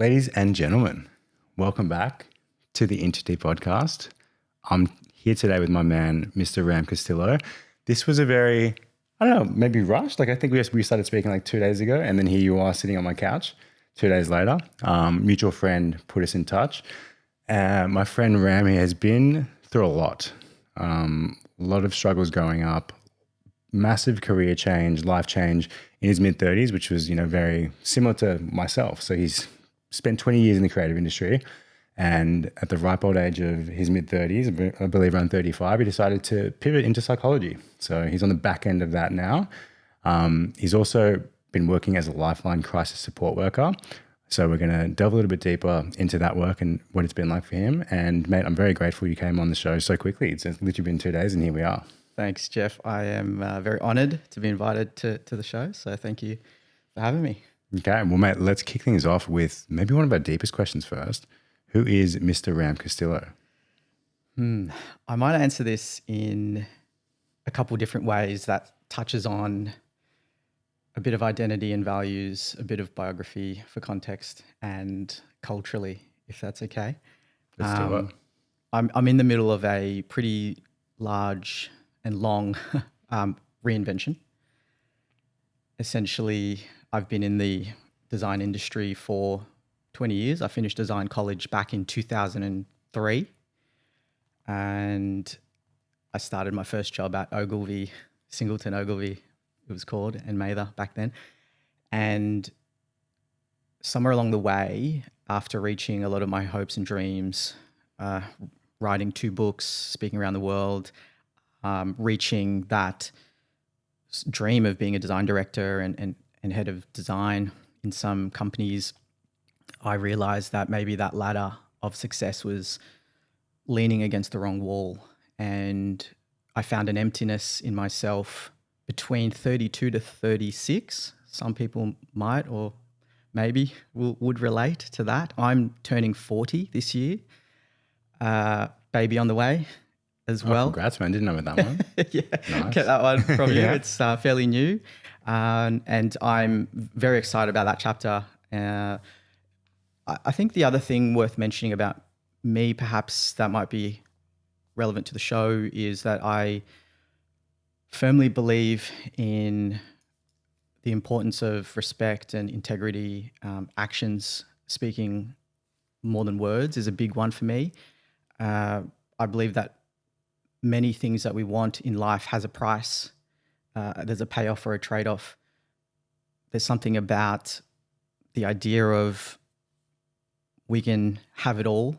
Ladies and gentlemen, welcome back to the Entity Podcast. I'm here today with my man, Mr. Ram Castillo. This was a very, I don't know, maybe rushed. I think we started speaking like 2 days ago, and then here you are sitting on my couch 2 days later. Mutual friend put us in touch. My friend Ram, he has been through a lot of struggles growing up, massive career change, life change in his mid-30s, which was, very similar to myself. So he's spent 20 years in the creative industry, and at the ripe old age of his mid-30s, I believe around 35, he decided to pivot into psychology. So he's on the back end of that now. He's also been working as a Lifeline crisis support worker. So we're going to delve a little bit deeper into that work and what it's been like for him. And mate, I'm very grateful you came on the show so quickly. It's literally been 2 days and here we are. Thanks, Geoff. I am very honoured to be invited to the show. So thank you for having me. Okay, well, mate, let's kick things off with maybe one of our deepest questions first. Who is Mr. Ram Castillo? I might answer this in a couple different ways that touches on a bit of identity and values, a bit of biography for context, and culturally, if that's okay. Let's do it. I'm in the middle of a pretty large and long reinvention. Essentially, I've been in the design industry for 20 years. I finished design college back in 2003, and I started my first job at Ogilvy, Singleton Ogilvy, it was called, and Mather back then. And somewhere along the way, after reaching a lot of my hopes and dreams, writing 2 books, speaking around the world, reaching that dream of being a design director and head of design in some companies, I realized that maybe that ladder of success was leaning against the wrong wall. And I found an emptiness in myself between 32 to 36. Some people might or maybe would relate to that. I'm turning 40 this year. Baby on the way as well. Congrats, man. Didn't know about that one. Yeah, Nice. Get that one from you. Yeah. It's fairly new. And I'm very excited about that chapter. I think the other thing worth mentioning about me, perhaps that might be relevant to the show, is that I firmly believe in the importance of respect and integrity. Actions speaking more than words is a big one for me. I believe that many things that we want in life has a price. There's a payoff or a trade-off. There's something about the idea of we can have it all,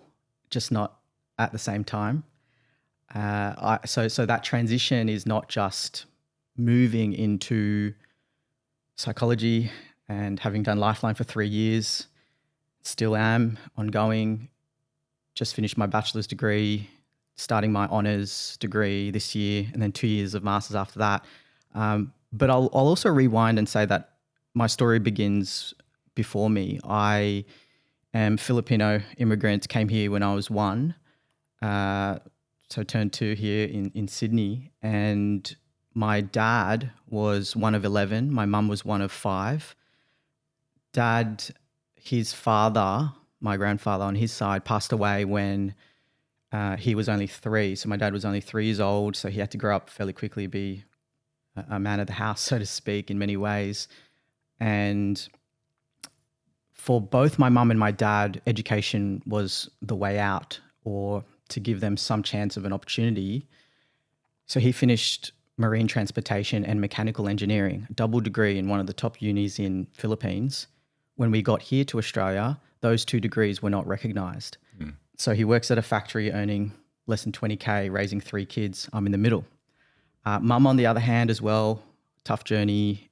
just not at the same time. So that transition is not just moving into psychology and having done Lifeline for 3 years, still am ongoing, just finished my bachelor's degree, starting my honours degree this year, and then 2 years of master's after that. But I'll also rewind and say that my story begins before me. I am Filipino immigrant, came here when I was 1, so turned 2 here in Sydney. And my dad was one of 11. My mum was one of 5. Dad, his father, my grandfather on his side, passed away when he was only 3. So my dad was only 3 years old. So he had to grow up fairly quickly, be a man of the house, so to speak, in many ways. And for both my mum and my dad, education was the way out, or to give them some chance of an opportunity. So he finished marine transportation and mechanical engineering, double degree in one of the top unis in Philippines. When we got here to Australia, those 2 degrees were not recognised. So he works at a factory earning less than 20K, raising 3 kids. I'm in the middle. Mum, on the other hand, as well, tough journey,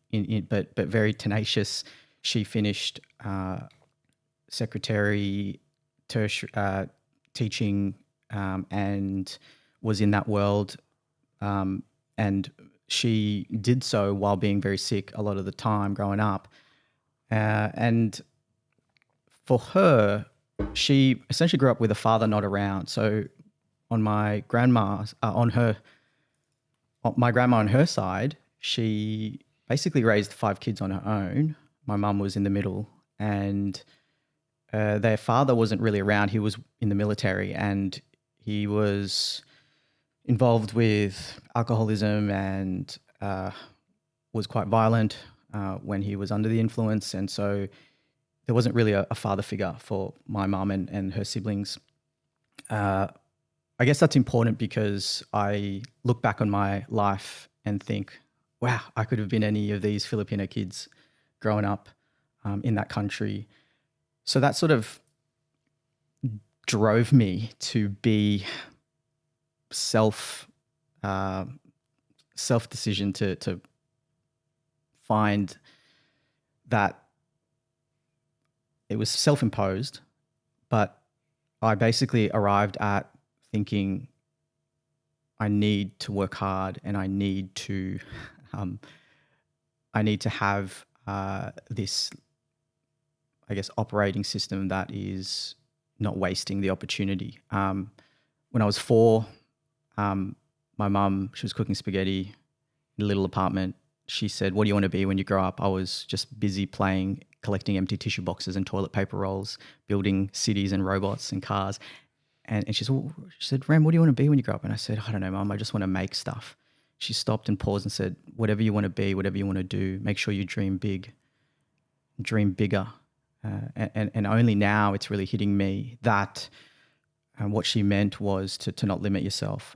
but very tenacious. She finished secretary, tertiary teaching, and was in that world. And she did so while being very sick a lot of the time growing up. And for her, she essentially grew up with a father not around. So on my grandma's, my grandma on her side, she basically raised 5 kids on her own. My mum was in the middle, and their father wasn't really around. He was in the military, and he was involved with alcoholism and was quite violent when he was under the influence. And so there wasn't really a father figure for my mum and her siblings. I guess that's important because I look back on my life and think, wow, I could have been any of these Filipino kids growing up in that country. So that sort of drove me to be self-decision to find that it was self-imposed, but I basically arrived at thinking I need to work hard and I need to have this, I guess, operating system that is not wasting the opportunity. When I was 4, my mum, she was cooking spaghetti in a little apartment. She said, "What do you want to be when you grow up?" I was just busy playing, collecting empty tissue boxes and toilet paper rolls, building cities and robots and cars. And she said, "Ram, what do you want to be when you grow up?" And I said, "I don't know, Mum, I just want to make stuff." She stopped and paused and said, "Whatever you want to be, whatever you want to do, make sure you dream big, dream bigger." And only now it's really hitting me that what she meant was to not limit yourself.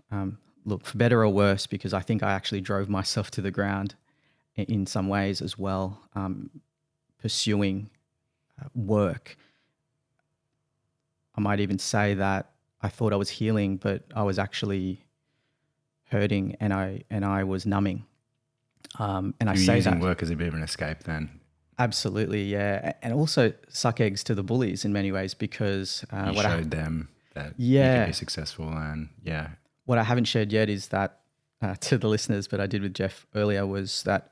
Look, for better or worse, because I think I actually drove myself to the ground in some ways as well, pursuing work. I might even say that I thought I was healing, but I was actually hurting, and I was numbing. And I say using that work as a bit of an escape then. Absolutely, yeah, and also suck eggs to the bullies in many ways, because You showed them that you could be successful, and what I haven't shared yet is that to the listeners, but I did with Geoff earlier, was that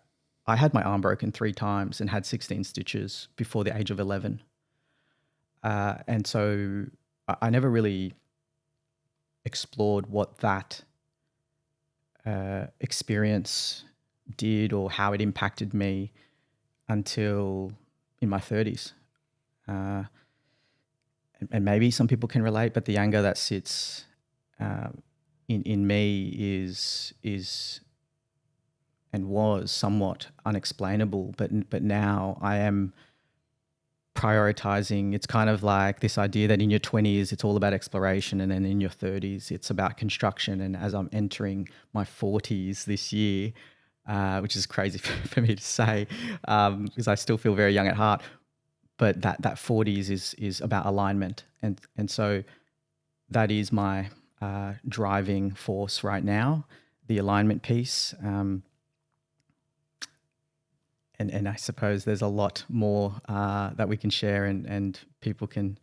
I had my arm broken 3 times and had 16 stitches before the age of 11. And so I never really explored what that experience did or how it impacted me until in my 30s. And maybe some people can relate, but the anger that sits in me is and was somewhat unexplainable, but now I am prioritizing. It's kind of like this idea that in your 20s it's all about exploration, and then in your 30s it's about construction. And as I'm entering my 40s this year, which is crazy for me to say, because I still feel very young at heart, but that 40s is about alignment, and so that is my driving force right now, the alignment piece. And I suppose there's a lot more that we can share, and people can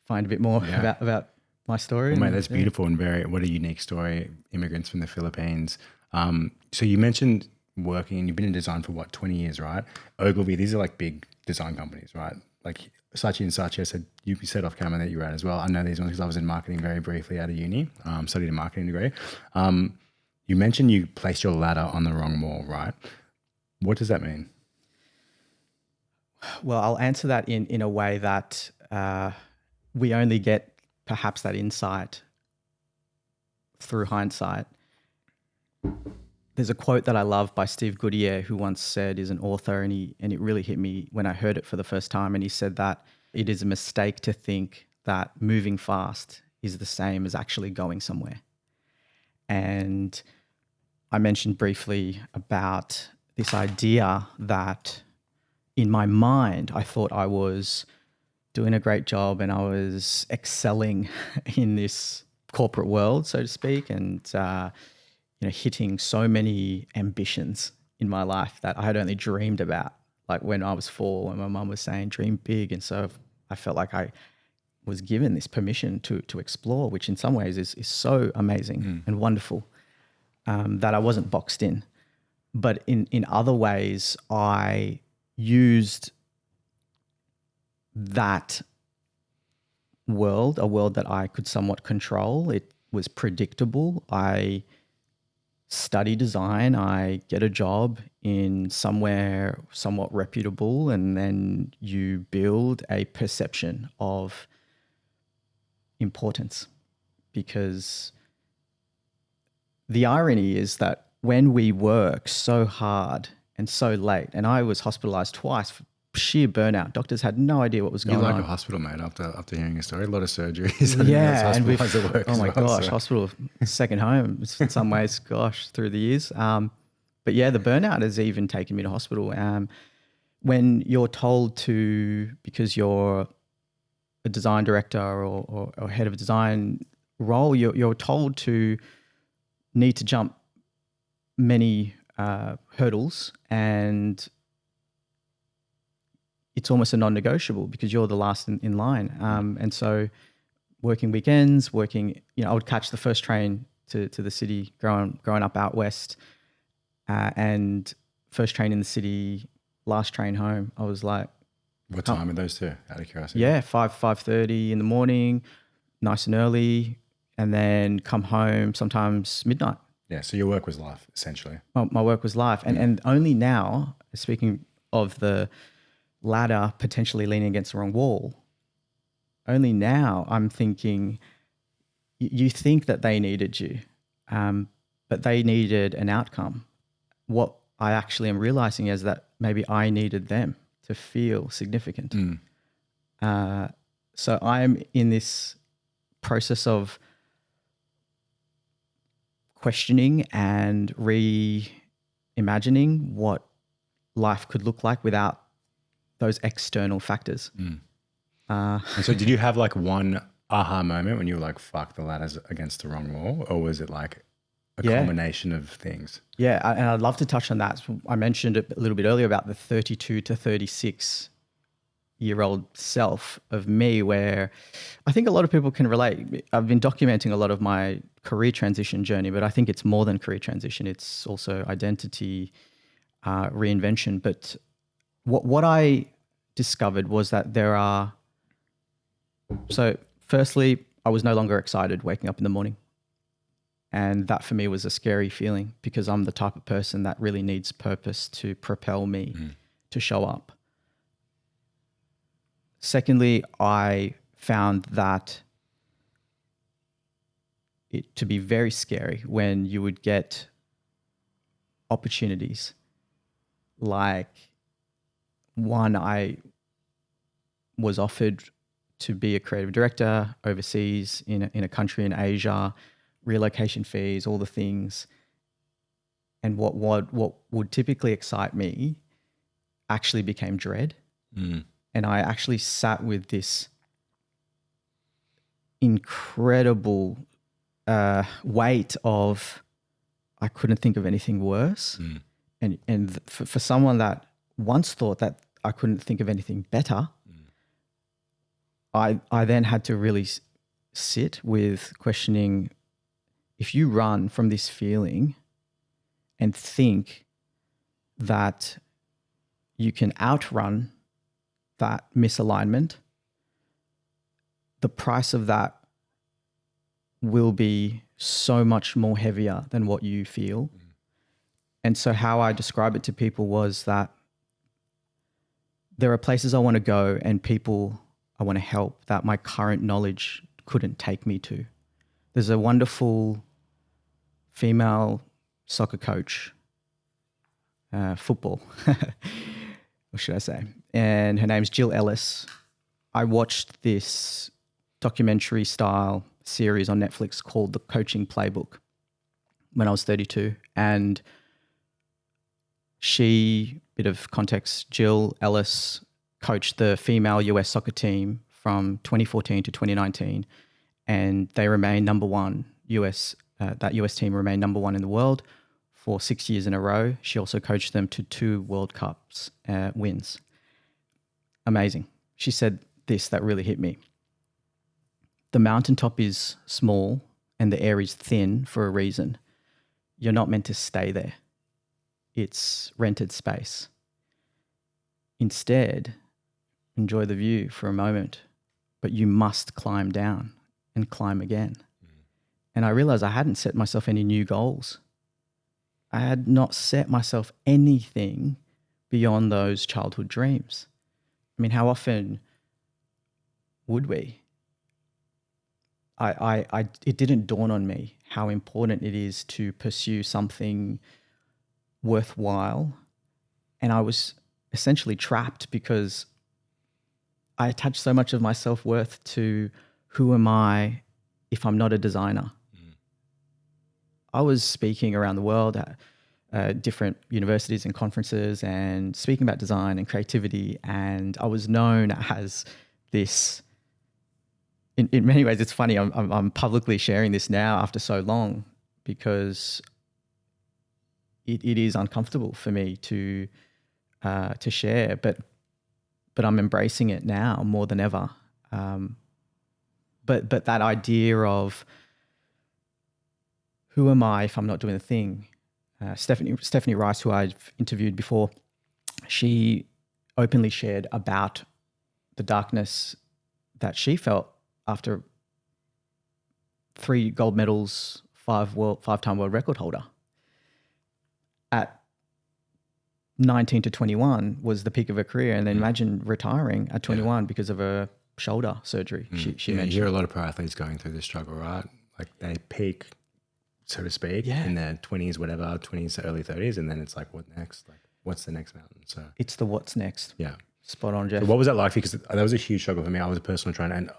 find a bit more about my story. Well, mate, that's beautiful, and what a unique story. Immigrants from the Philippines. So you mentioned working, and you've been in design for 20 years, right? Ogilvy, these are like big design companies, right? Like Saatchi and Saatchi. I said, you said off camera that you were at as well. I know these ones because I was in marketing very briefly out of uni, studied a marketing degree. You mentioned you placed your ladder on the wrong wall, right? What does that mean? Well, I'll answer that in a way that we only get perhaps that insight through hindsight. There's a quote that I love by Steve Goodyear, who once said, is an author, and it really hit me when I heard it for the first time. And he said that it is a mistake to think that moving fast is the same as actually going somewhere. And I mentioned briefly about this idea that in my mind, I thought I was doing a great job and I was excelling in this corporate world, so to speak, and hitting so many ambitions in my life that I had only dreamed about. Like when I was 4, when my mum was saying, dream big. And so I felt like I was given this permission to explore, which in some ways is so amazing and wonderful, that I wasn't boxed in. But in other ways, I used that world, a world that I could somewhat control. It was predictable. I study design, I get a job in somewhere somewhat reputable, and then you build a perception of importance. Because the irony is that when we work so hard and so late, and I was hospitalized twice for sheer burnout. Doctors had no idea what was going on. You're like a hospital, mate, after hearing your story. A lot of surgeries. Yeah. And work oh my gosh, hospital, second home in some ways, gosh, through the years. But yeah, the burnout has even taken me to hospital. When you're told to, because you're a design director or head of a design role, you're told to need to jump many hurdles, and it's almost a non-negotiable because you're the last in line. And so working weekends, I would catch the first train to the city growing up out west, and first train in the city, last train home. I was like, what time are those two, out of curiosity? Yeah, 5:30 in the morning, nice and early, and then come home sometimes midnight. Yeah, so your work was life, essentially. My work was life. And only now, speaking of the ladder potentially leaning against the wrong wall, only now I'm thinking, you think that they needed you, but they needed an outcome. What I actually am realizing is that maybe I needed them to feel significant. So I'm in this process of questioning and reimagining what life could look like without those external factors. And so did you have like one aha moment when you were like, fuck, the ladder's against the wrong wall? Or was it like a combination of things? Yeah, and I'd love to touch on that. I mentioned it a little bit earlier about the 32 to 36-year-old self of me, where I think a lot of people can relate. I've been documenting a lot of my career transition journey, but I think it's more than career transition. It's also identity reinvention. But what I discovered was that so firstly, I was no longer excited waking up in the morning. And that for me was a scary feeling, because I'm the type of person that really needs purpose to propel me to show up. Secondly, I found that it to be very scary when you would get opportunities like one I was offered to be a creative director overseas in a country in Asia, relocation fees, all the things. And what would typically excite me actually became dread. And I actually sat with this incredible weight of, I couldn't think of anything worse. And for someone that once thought that I couldn't think of anything better, I then had to really sit with questioning, if you run from this feeling and think that you can outrun that misalignment, the price of that will be so much more heavier than what you feel. And so how I describe it to people was that there are places I want to go and people I want to help that my current knowledge couldn't take me to. There's a wonderful female soccer coach, football, what should I say? And her name's Jill Ellis. I watched this documentary style series on Netflix called The Coaching Playbook when I was 32. And bit of context, Jill Ellis coached the female US soccer team from 2014 to 2019, and they remained number one. That US team remained number one in the world for 6 years in a row. She also coached them to 2 World Cups wins. Amazing. She said this that really hit me. The mountaintop is small and the air is thin for a reason. You're not meant to stay there. It's rented space. Instead, enjoy the view for a moment, but you must climb down and climb again. And I realized I hadn't set myself any new goals. I had not set myself anything beyond those childhood dreams. I mean, how often would we? It didn't dawn on me how important it is to pursue something worthwhile. And I was essentially trapped because I attached so much of my self-worth to who am I if I'm not a designer? I was speaking around the world at different universities and conferences and speaking about design and creativity. And I was known as this, in many ways, it's funny, I'm publicly sharing this now after so long because it is uncomfortable for me to share, but I'm embracing it now more than ever. But that idea of who am I if I'm not doing the thing? Stephanie Rice, who I've interviewed before, she openly shared about the darkness that she felt after 3 gold medals, 5-time world record holder. At 19 to 21 was the peak of her career, and then imagine retiring at 21 because of a shoulder surgery. She mentioned. You hear a lot of pro athletes going through this struggle, right? Like they peak, so to speak, in their 20s, whatever, 20s to early 30s, and then it's like, what next? Like, what's the next mountain? So it's the what's next. Yeah. Spot on, Geoff. So what was that like? Because that was a huge struggle for me. I was a personal trainer, and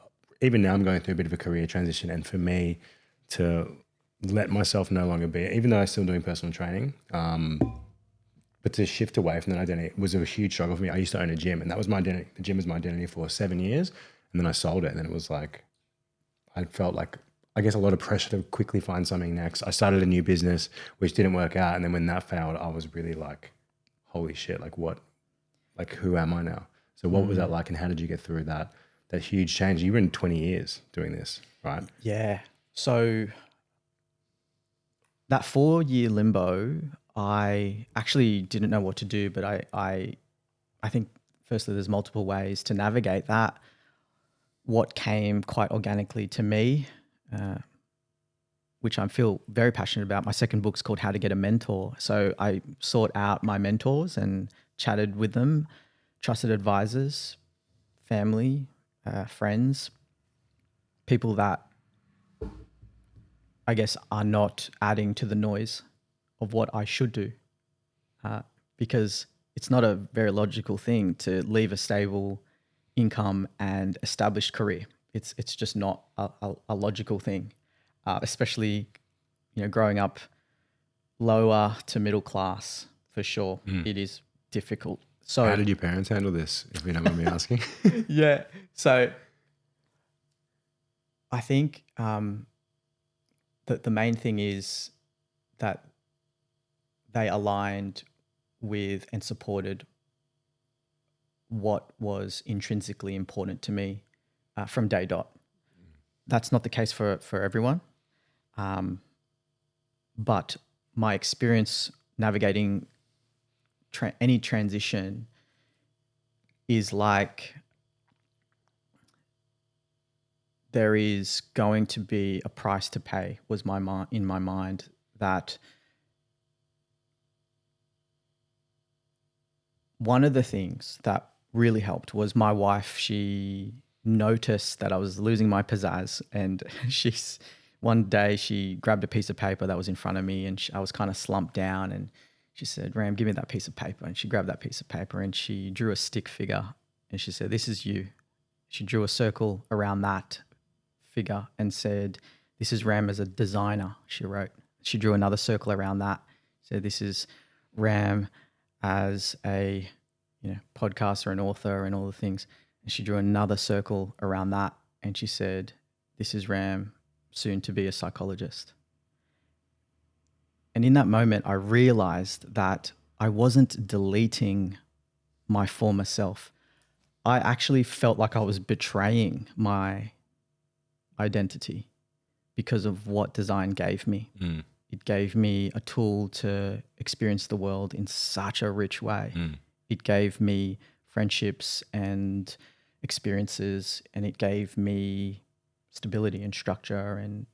even now I'm going through a bit of a career transition. And for me to let myself no longer be, even though I'm still doing personal training, but to shift away from that identity was a huge struggle for me. I used to own a gym, and that was my identity. The gym was my identity for 7 years, and then I sold it, and then it was like, I felt like, I guess, a lot of pressure to quickly find something next. I started a new business, which didn't work out, and then when that failed, I was really like, holy shit, like what, like who am I now? So what was that like, and how did you get through that huge change? You were in 20 years doing this, right? Yeah. So that 4-year limbo, I actually didn't know what to do, but I think firstly there's multiple ways to navigate that. What came quite organically to me, which I feel very passionate about. My second book's called How to Get a Mentor. So I sought out my mentors and chatted with them, trusted advisors, family, friends, people that I guess are not adding to the noise of what I should do, because it's not a very logical thing to leave a stable income and established career. It's just not a logical thing, especially growing up lower to middle class for sure. It is difficult. So how did your parents handle this, if you don't mind me asking? Yeah. So I think that the main thing is that they aligned with and supported what was intrinsically important to me from day dot. That's not the case for everyone. But my experience navigating any transition is like there is going to be a price to pay, was in my mind, that one of the things that really helped was my wife. She noticed that I was losing my pizzazz, and one day she grabbed a piece of paper that was in front of me, and I was kind of slumped down, and she said, "Ram, give me that piece of paper." And she grabbed that piece of paper and she drew a stick figure, and she said, "This is you." She drew a circle around that figure and said, "This is Ram as a designer," she wrote. She drew another circle around that, said, "This is Ram as a podcaster and author and all the things." And she drew another circle around that, and she said, "This is Ram, soon to be a psychologist." And in that moment, I realized that I wasn't deleting my former self. I actually felt like I was betraying my identity because of what design gave me. It gave me a tool to experience the world in such a rich way. It gave me friendships and experiences, and it gave me stability and structure and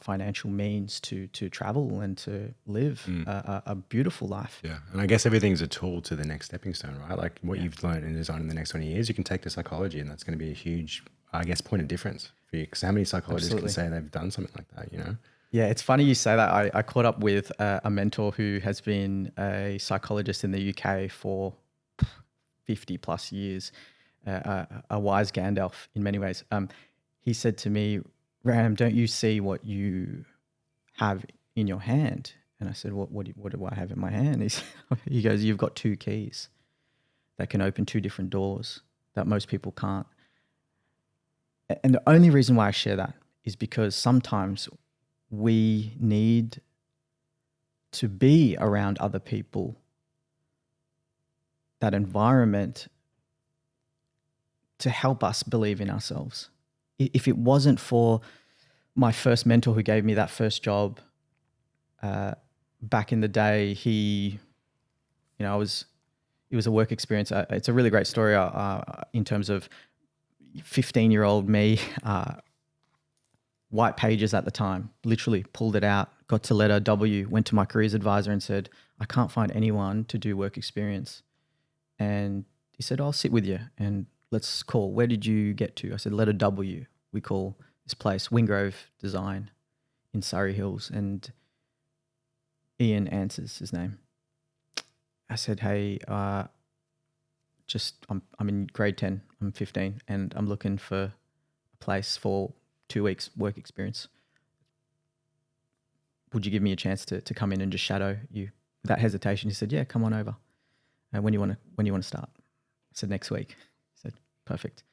financial means to travel and to live a beautiful life. Yeah. And I guess everything's a tool to the next stepping stone, right? Like what you've learned in design in the next 20 years, you can take to psychology, and that's going to be a huge, I guess, point of difference for you. Because how many psychologists can say they've done something like that, you know? Yeah, it's funny you say that. I caught up with a mentor who has been a psychologist in the UK for 50 plus years, a wise Gandalf in many ways. He said to me, Ram, don't you see what you have in your hand? And I said, what do I have in my hand? He goes, you've got 2 keys that can open 2 different doors that most people can't. And the only reason why I share that is because sometimes we need to be around other people, that environment, to help us believe in ourselves. If it wasn't for my first mentor who gave me that first job back in the day, it was a work experience. It's a really great story in terms of 15-year-old me, white pages at the time, literally pulled it out, got to letter W, went to my careers advisor and said, I can't find anyone to do work experience. And he said, I'll sit with you and let's call. Where did you get to? I said, letter W. We call this place Wingrove Design in Surrey Hills. And Ian answers his name. I said, hey, I'm in grade 10, I'm 15, and I'm looking for a place for 2 weeks work experience. Would you give me a chance to come in and just shadow you? Without hesitation, he said, yeah, come on over. And when you want to start? I said, next week. He said, perfect.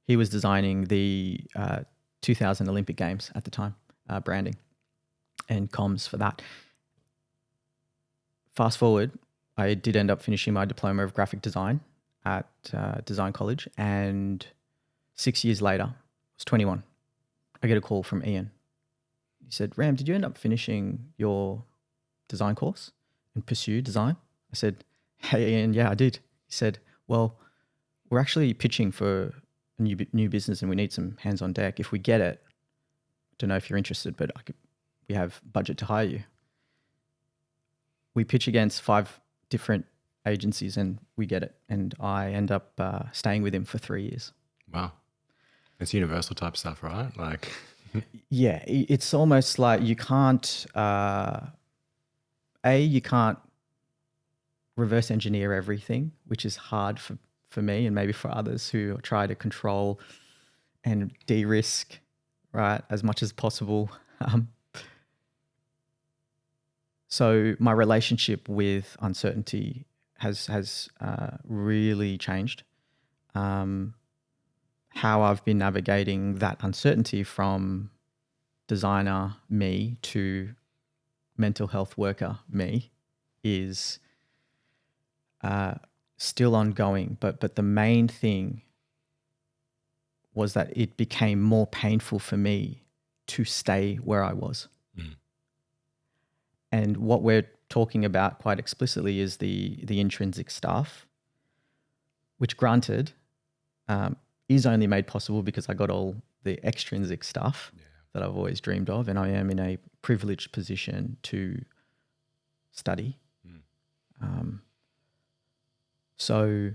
He was designing the 2000 Olympic Games at the time, branding and comms for that. Fast forward, I did end up finishing my diploma of graphic design at Design College, and 6 years later, I was 21. I get a call from Ian. He said, Ram, did you end up finishing your design course and pursue design? I said, hey, Ian, yeah, I did. He said, well, we're actually pitching for a new business and we need some hands on deck. If we get it, I don't know if you're interested, but we have budget to hire you. We pitch against 5 different agencies and we get it. And I end up staying with him for 3 years. Wow. It's universal type stuff, right? Like, yeah, it's almost like you can't, you can't reverse engineer everything, which is hard for me and maybe for others who try to control and de-risk, right, as much as possible. So my relationship with uncertainty has really changed. How I've been navigating that uncertainty from designer me to mental health worker me is still ongoing. But the main thing was that it became more painful for me to stay where I was. Mm. And what we're talking about quite explicitly is the intrinsic stuff, which granted is only made possible because I got all the extrinsic stuff that I've always dreamed of, and I am in a privileged position to study. Mm. So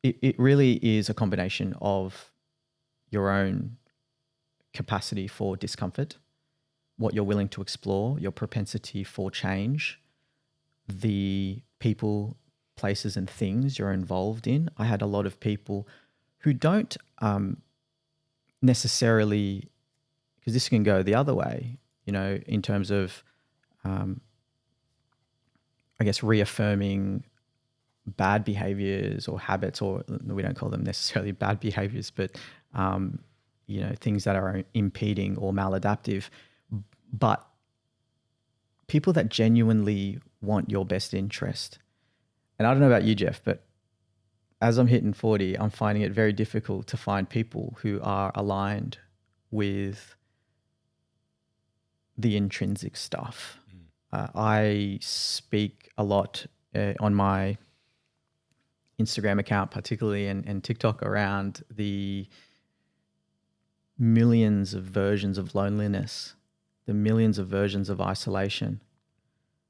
it really is a combination of your own capacity for discomfort, what you're willing to explore, your propensity for change, the people, places and things you're involved in. I had a lot of people who don't necessarily, because this can go the other way, you know, in terms of, I guess, reaffirming bad behaviors or habits, or we don't call them necessarily bad behaviors, but, you know, things that are impeding or maladaptive. But people that genuinely want your best interest. And I don't know about you, Geoff, but as I'm hitting 40, I'm finding it very difficult to find people who are aligned with the intrinsic stuff. I speak a lot on my Instagram account, particularly, and TikTok around the millions of versions of loneliness, the millions of versions of isolation.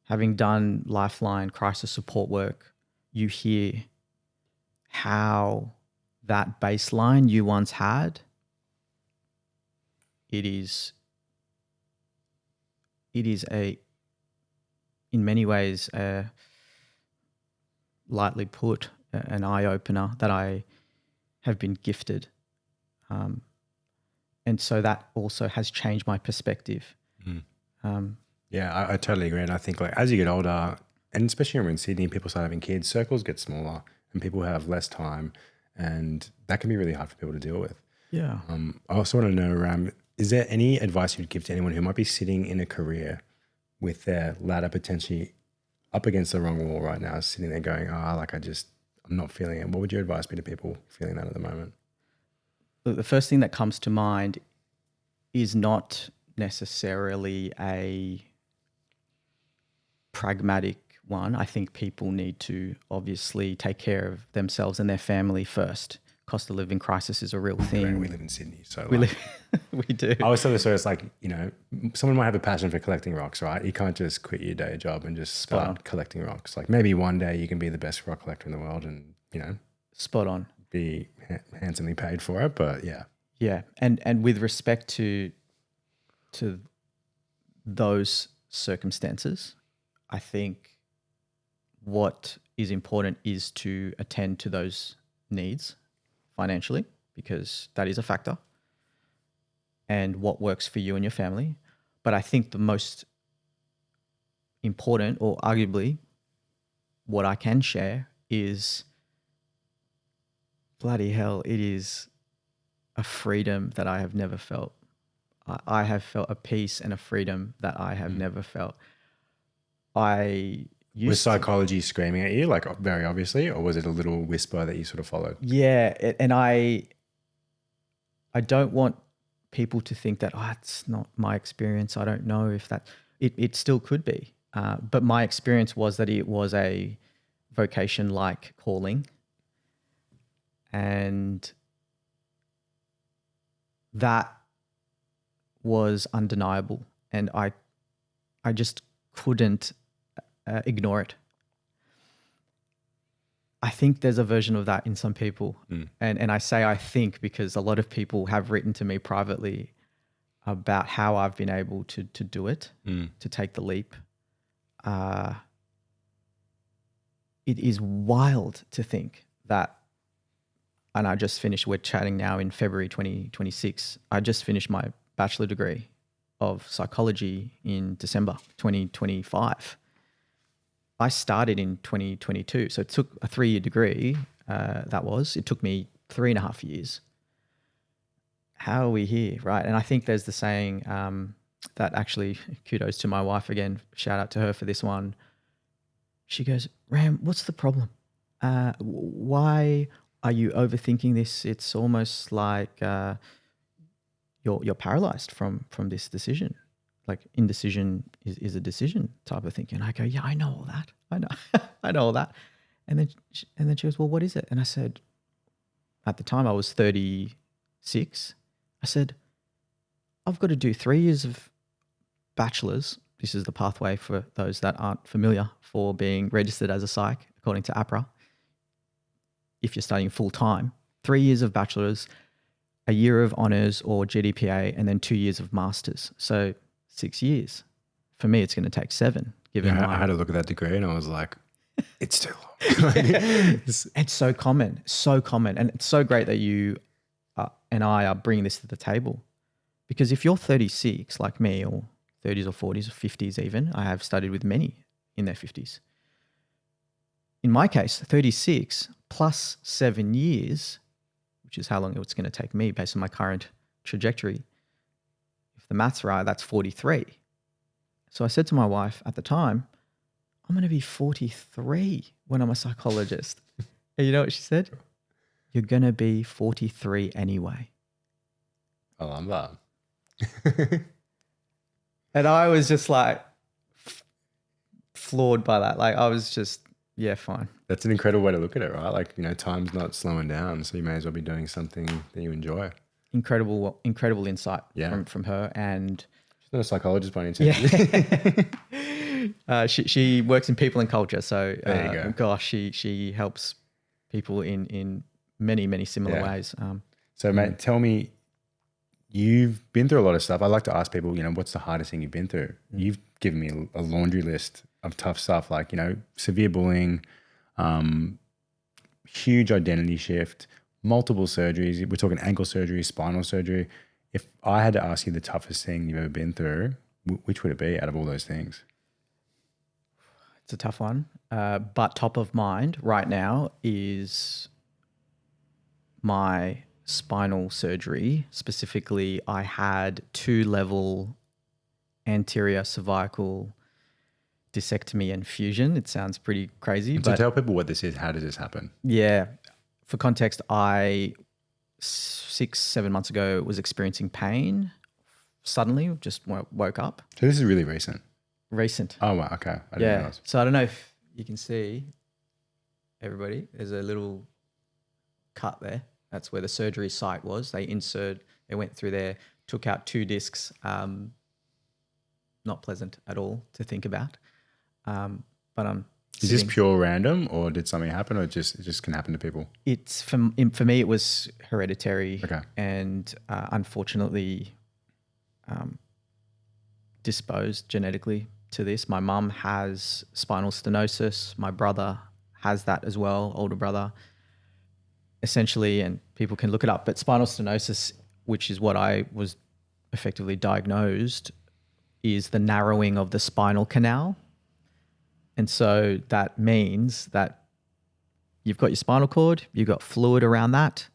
Having done Lifeline crisis support work, you hear how that baseline you once had, it is in many ways, lightly put, an eye-opener that I have been gifted. And so that also has changed my perspective. Yeah, I totally agree. And I think like as you get older, and especially when we're in Sydney, people start having kids, circles get smaller and people have less time, and that can be really hard for people to deal with. Yeah. I also want to know, Ram, is there any advice you'd give to anyone who might be sitting in a career with their ladder potentially up against the wrong wall right now, sitting there going, I'm not feeling it? What would your advice be to people feeling that at the moment? Look, the first thing that comes to mind is not necessarily a pragmatic one. I think people need to obviously take care of themselves and their family first. Cost of living crisis is a real thing. We live in Sydney, so we do. I always tell the story. It's like, someone might have a passion for collecting rocks, right? You can't just quit your day job and just start collecting rocks. Like maybe one day you can be the best rock collector in the world, and spot on, be handsomely paid for it. But yeah, and with respect to those circumstances, I think what is important is to attend to those needs financially, because that is a factor, and what works for you and your family. But I think the most important, or arguably what I can share, is bloody hell, it is a freedom that I have never felt. I have felt a peace and a freedom that I have never felt. Was psychology screaming at you, like very obviously, or was it a little whisper that you sort of followed? Yeah, and I don't want people to think that, it's not my experience. I don't know if that, it still could be. But my experience was that it was a vocation-like calling. And that was undeniable. And I just couldn't ignore it. I think there's a version of that in some people. And I say I think because a lot of people have written to me privately about how I've been able to do it, to take the leap. It is wild to think that, and I just finished, we're chatting now in February 2026, I just finished my bachelor degree of psychology in December 2025. I started in 2022. So it took a 3-year degree, it took me 3.5 years. How are we here, right? And I think there's the saying that actually, kudos to my wife again, shout out to her for this one. She goes, Ram, what's the problem? Why are you overthinking this? It's almost like you're paralyzed from this decision. Like indecision is a decision type of thinking. And I go, yeah, I know all that. I know, I know all that. And then she goes, well, what is it? And I said, at the time I was 36. I said, I've got to do 3 years of bachelor's. This is the pathway for those that aren't familiar for being registered as a psych, according to APRA. If you're studying full time, 3 years of bachelor's, a year of honours or GDPA, and then 2 years of master's. So 6 years. For me, it's going to take 7. I had a look at that degree and I was like, it's too long. It's so common. And it's so great that you and I are bringing this to the table. Because if you're 36 like me, or 30s or 40s or 50s even, I have studied with many in their 50s. In my case, 36 plus 7 years, which is how long it's going to take me based on my current trajectory. If the math's right, that's 43. So I said to my wife at the time, I'm going to be 43 when I'm a psychologist. And you know what she said? You're going to be 43 anyway. I love that. And I was just like floored by that. Like I was just, yeah, fine. That's an incredible way to look at it, right? Like, time's not slowing down, so you may as well be doing something that you enjoy. incredible insight Yeah. from her. And She's not a psychologist by any chance. she works in people and culture. So There you go. gosh, she helps people in many similar ways. So mate, tell me, you've been through a lot of stuff. I like to ask people, what's the hardest thing you've been through? You've given me a laundry list of tough stuff, like, severe bullying, huge identity shift, multiple surgeries. We're talking ankle surgery, spinal surgery. If I had to ask you the toughest thing you've ever been through, which would it be out of all those things? It's a tough one. But top of mind right now is my spinal surgery. Specifically, I had 2-level anterior cervical discectomy and fusion. It sounds pretty crazy. So tell people what this is. How does this happen? Yeah. For context, I 6-7 months ago was experiencing pain. Suddenly just woke up. So this is really recent. Oh, wow. Okay. I didn't realize. So I don't know if you can see everybody. There's a little cut there. That's where the surgery site was. They went through there, took out 2 discs. Not pleasant at all to think about. But I'm Is this pure random, or did something happen, or it just can happen to people? It's for me, it was hereditary. Okay. And unfortunately disposed genetically to this. My mum has spinal stenosis. My brother has that as well, older brother. Essentially, and people can look it up, but spinal stenosis, which is what I was effectively diagnosed, is the narrowing of the spinal canal. And so that means that you've got your spinal cord, you've got fluid around that,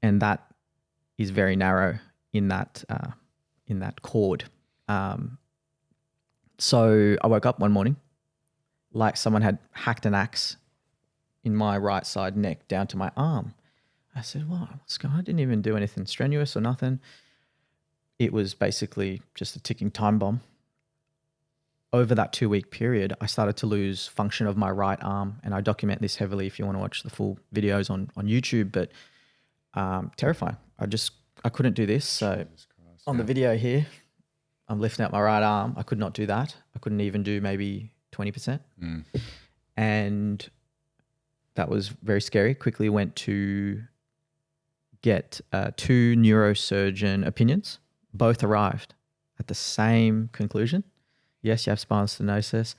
and that is very narrow in that cord. So I woke up one morning like someone had hacked an axe in my right side neck down to my arm. I said, "What? What's going on?" I didn't even do anything strenuous or nothing. It was basically just a ticking time bomb. Over that 2-week period, I started to lose function of my right arm, and I document this heavily if you want to watch the full videos on YouTube, but terrifying. I couldn't do this. So on the video here, I'm lifting out my right arm. I could not do that. I couldn't even do maybe 20%. And that was very scary. Quickly went to get 2 neurosurgeon opinions. Both arrived at the same conclusion. Yes, you have spinal stenosis.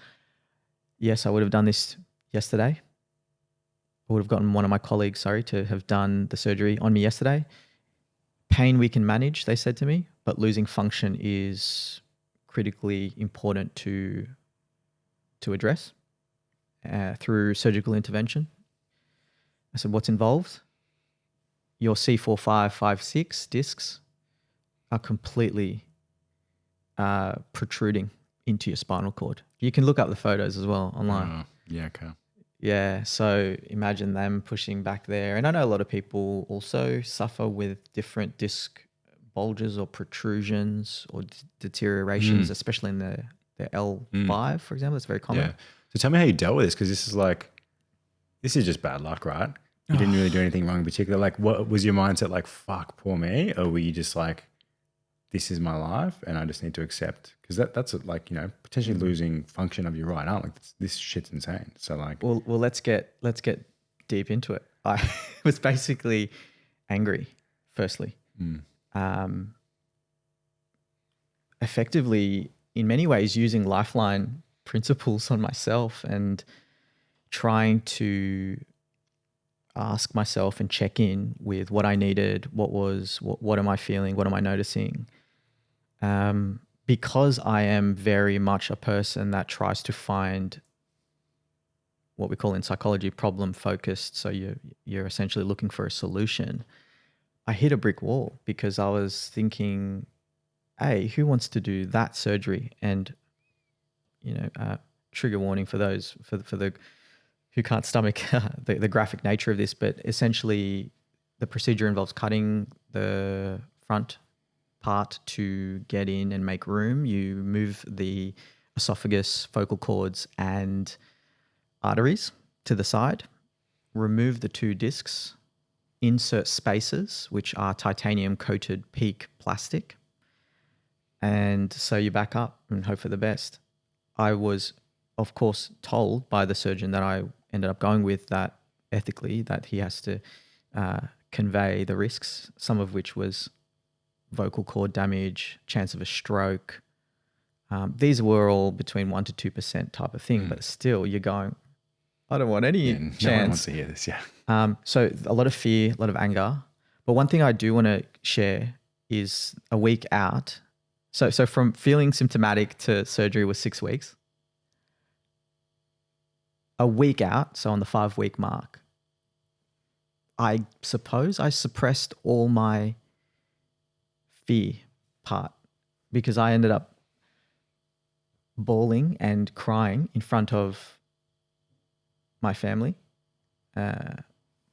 Yes, I would have done this yesterday. I would have gotten one of my colleagues, to have done the surgery on me yesterday. Pain we can manage, they said to me, but losing function is critically important to address through surgical intervention. I said, what's involved? Your C4, 5, 5, 6 discs are completely protruding into your spinal cord. You can look up the photos as well online. Yeah, okay. Yeah, so imagine them pushing back there. And I know a lot of people also suffer with different disc bulges or protrusions or deteriorations, especially in the L5, for example. It's very common. Yeah. So tell me how you dealt with this, because this is just bad luck, right? You didn't really do anything wrong in particular. Like, what was your mindset like, fuck, poor me? Or were you just like, this is my life and I just need to accept? Because that's like, potentially losing function of your right arm. Like, this shit's insane. So like, well, let's get deep into it. I was basically angry, firstly. Effectively, in many ways, using Lifeline principles on myself and trying to ask myself and check in with what I needed, what am I feeling, what am I noticing? Because I am very much a person that tries to find what we call in psychology problem focused. So you're essentially looking for a solution. I hit a brick wall because I was thinking, hey, who wants to do that surgery? And, trigger warning for those, for the who can't stomach the graphic nature of this, but essentially the procedure involves cutting the front part to get in and make room. You move the esophagus, vocal cords, and arteries to the side, remove the 2 discs insert spacers, which are titanium coated PEEK plastic. And so you back up and hope for the best. I was, of course, told by the surgeon that I ended up going with that ethically, that he has to convey the risks, some of which was vocal cord damage, chance of a stroke. These were all between 1% to 2% type of thing, but still you're going, I don't want any chance. No one wants to hear this, yeah. So a lot of fear, a lot of anger. But one thing I do want to share is a week out. So from feeling symptomatic to surgery was 6 weeks. A week out, so on the 5-week mark, I suppose I suppressed all my fear part because I ended up bawling and crying in front of my family,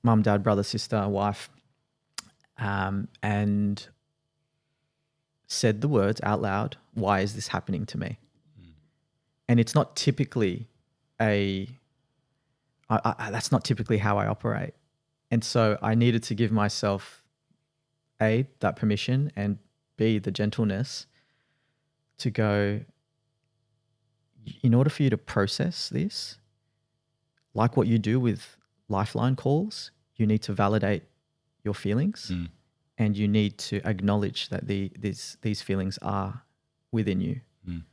mum, dad, brother, sister, wife, and said the words out loud, why is this happening to me? And it's not typically that's not typically how I operate. And so I needed to give myself A, that permission, and B, the gentleness to go, in order for you to process this, like what you do with Lifeline calls, you need to validate your feelings and you need to acknowledge that these feelings are within you. And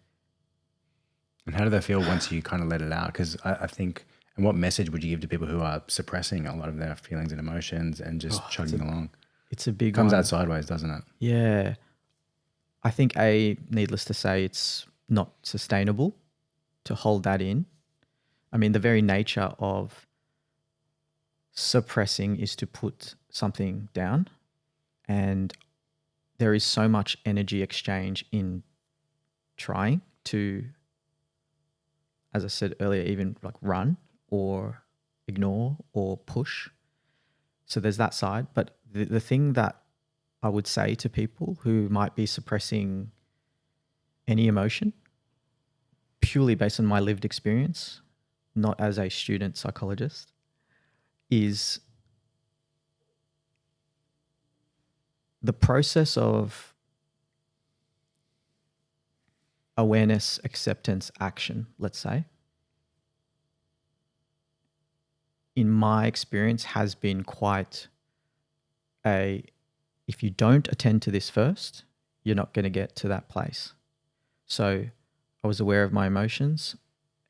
how do they feel once you kind of let it out? Because I think, and what message would you give to people who are suppressing a lot of their feelings and emotions and just chugging along? It's a big Comes one. out sideways, doesn't it? Yeah. I think needless to say, it's not sustainable to hold that in. I mean, the very nature of suppressing is to put something down, and there is so much energy exchange in trying to, as I said earlier, even like run or ignore or push. So there's that side. But the thing that I would say to people who might be suppressing any emotion, purely based on my lived experience, not as a student psychologist, is the process of awareness, acceptance, action, let's say, in my experience has been quite if you don't attend to this first, you're not going to get to that place. So I was aware of my emotions,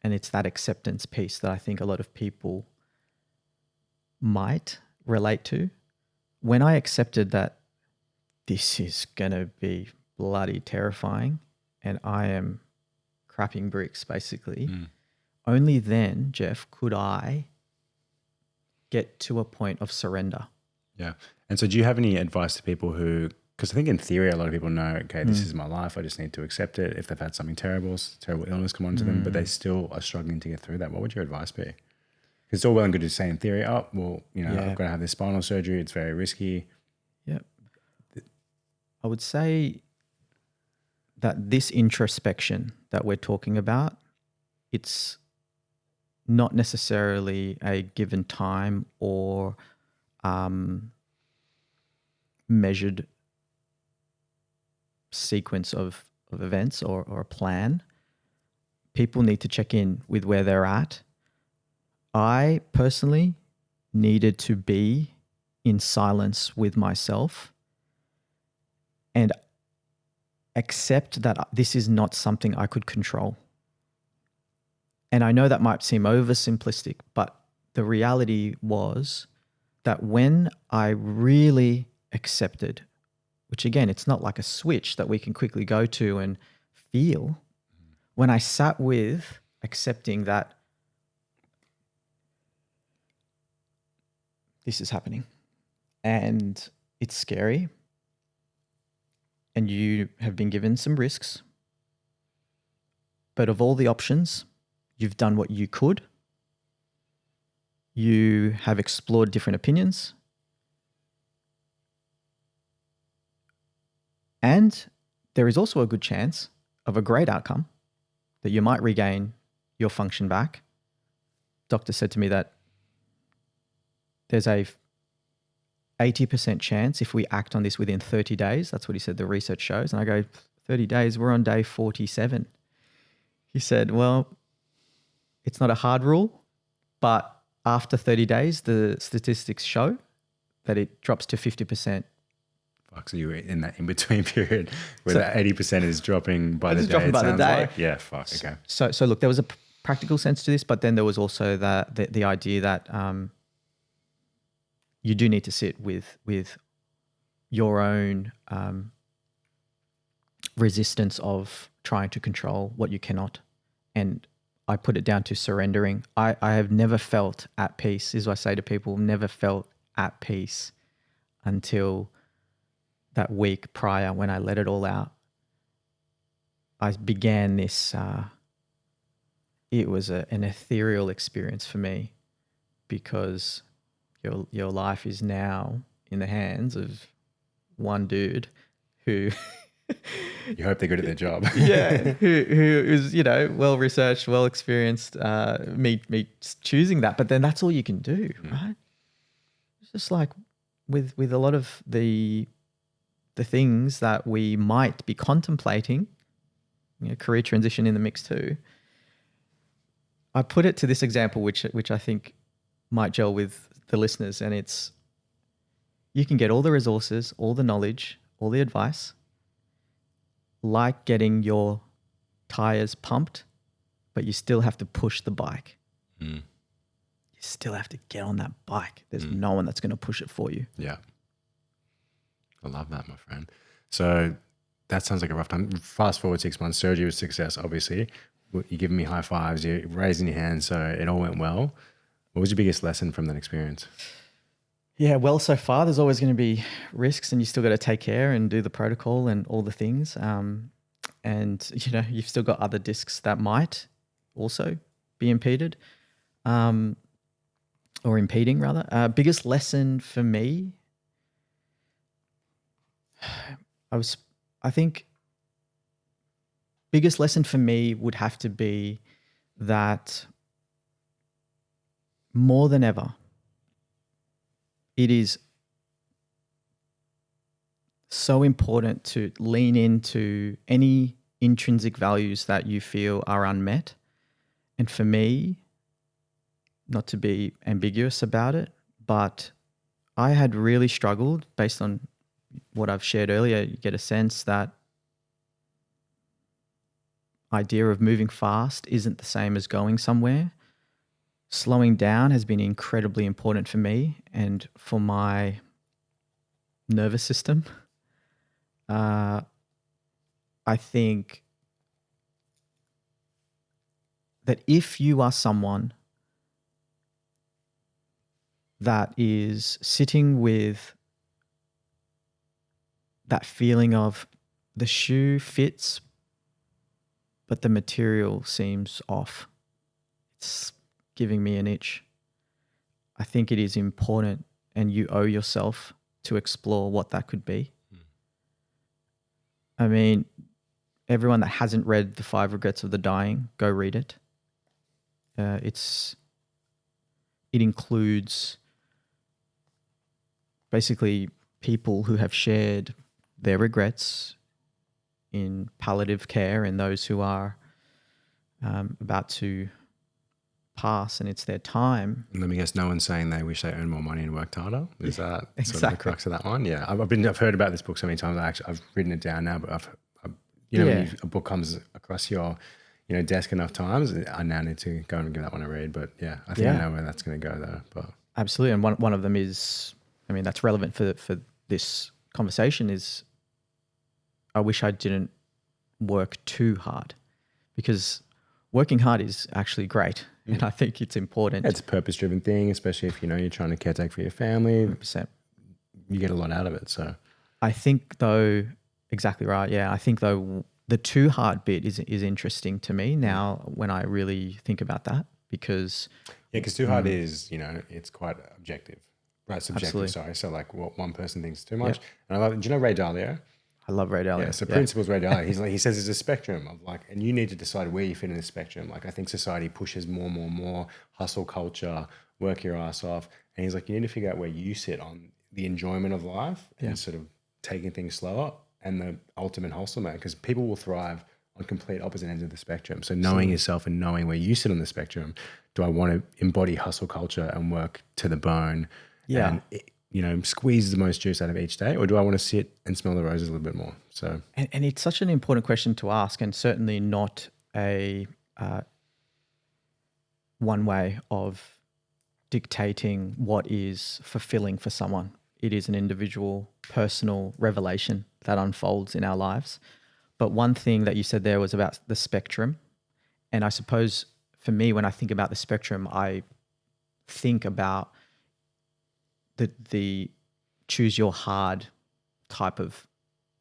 and it's that acceptance piece that I think a lot of people might relate to. When I accepted that this is going to be bloody terrifying and I am crapping bricks basically, only then, Geoff, could I get to a point of surrender. Yeah. And so do you have any advice to people who, because I think in theory, a lot of people know, okay, this is my life. I just need to accept it. If they've had something terrible illness come onto them, but they still are struggling to get through that. What would your advice be? Because it's all well and good to say in theory, oh, well, I've got to have this spinal surgery. It's very risky. Yeah. I would say that this introspection that we're talking about, it's not necessarily a given time or measured sequence of events or a plan. People need to check in with where they're at. I personally needed to be in silence with myself and accept that this is not something I could control. And I know that might seem oversimplistic, but the reality was that when I really accepted, which again, it's not like a switch that we can quickly go to and feel, when I sat with accepting that this is happening and it's scary and you have been given some risks, but of all the options, you've done what you could. You have explored different opinions. And there is also a good chance of a great outcome that you might regain your function back. Doctor said to me that there's a 80% chance if we act on this within 30 days. That's what he said, the research shows. And I go, 30 days, we're on day 47. He said, well, it's not a hard rule, but after 30 days, the statistics show that it drops to 50%. Fuck, so you were in that in-between period where that 80% is dropping by the day, dropping it by the sounds day. like? Yeah, fuck, okay. So look, there was a practical sense to this, but then there was also the idea that you do need to sit with your own resistance of trying to control what you cannot. And I put it down to surrendering. I have never felt at peace, is what I say to people, never felt at peace until that week prior when I let it all out. I began this, it was an ethereal experience for me, because your life is now in the hands of one dude who... You hope they're good at their job. Yeah, who is, well researched, well experienced. Me choosing that, but then that's all you can do, right? It's just like with a lot of the things that we might be contemplating, career transition in the mix too. I put it to this example, which I think might gel with the listeners, and it's, you can get all the resources, all the knowledge, all the advice, like getting your tires pumped, but you still have to push the bike. You still have to get on that bike. There's no one that's going to push it for you. Yeah. I love that, my friend. So that sounds like a rough time. Fast forward 6 months, surgery was success, obviously. You're giving me high fives, you're raising your hands, so it all went well. What was your biggest lesson from that experience? Yeah, well, so far there's always going to be risks, and you still got to take care and do the protocol and all the things. And you've still got other discs that might also be impeded, or impeding rather. Biggest lesson for me, I think biggest lesson for me would have to be that more than ever, it is so important to lean into any intrinsic values that you feel are unmet. And for me, not to be ambiguous about it, but I had really struggled based on what I've shared earlier. You get a sense that idea of moving fast isn't the same as going somewhere. Slowing down has been incredibly important for me and for my nervous system. I think that if you are someone that is sitting with that feeling of the shoe fits, but the material seems off, it's giving me an itch, I think it is important, and you owe yourself to explore what that could be. I mean, everyone that hasn't read The 5 Regrets of the Dying, go read it. It includes basically people who have shared their regrets in palliative care and those who are about to pass and it's their time. Let me guess, no one's saying they wish they earned more money and worked harder. Is that exactly sort of the crux of that one? Yeah, I've heard about this book so many times. I've written it down now, but when a book comes across your desk enough times, I now need to go and give that one a read. But yeah, I think I know where that's going to go though. But absolutely, and one of them is, I mean, that's relevant for this conversation is, I wish I didn't work too hard, because working hard is actually great. And I think it's important. It's a purpose-driven thing, especially if you're trying to caretake for your family. 100%. You get a lot out of it. So I think though, exactly right. Yeah, I think though the too hard bit is interesting to me now when I really think about that, because too hard is it's quite objective, right? Subjective. Absolutely. Sorry. So like what one person thinks is too much. And I love. Do you know Ray Dalio? I love Ray Dalio. Yeah, so principles Ray Dalio. He says there's a spectrum of and you need to decide where you fit in the spectrum. Like I think society pushes more hustle culture, work your ass off, and he's like, you need to figure out where you sit on the enjoyment of life and sort of taking things slower, and the ultimate hustle, man, because people will thrive on complete opposite ends of the spectrum. So knowing yourself and knowing where you sit on the spectrum, do I want to embody hustle culture and work to the bone and, you know, squeeze the most juice out of each day, or do I want to sit and smell the roses a little bit more? So, and it's such an important question to ask, and certainly not a one way of dictating what is fulfilling for someone. It is an individual, personal revelation that unfolds in our lives. But one thing that you said there was about the spectrum. And I suppose for me, when I think about the spectrum, I think about the choose your hard type of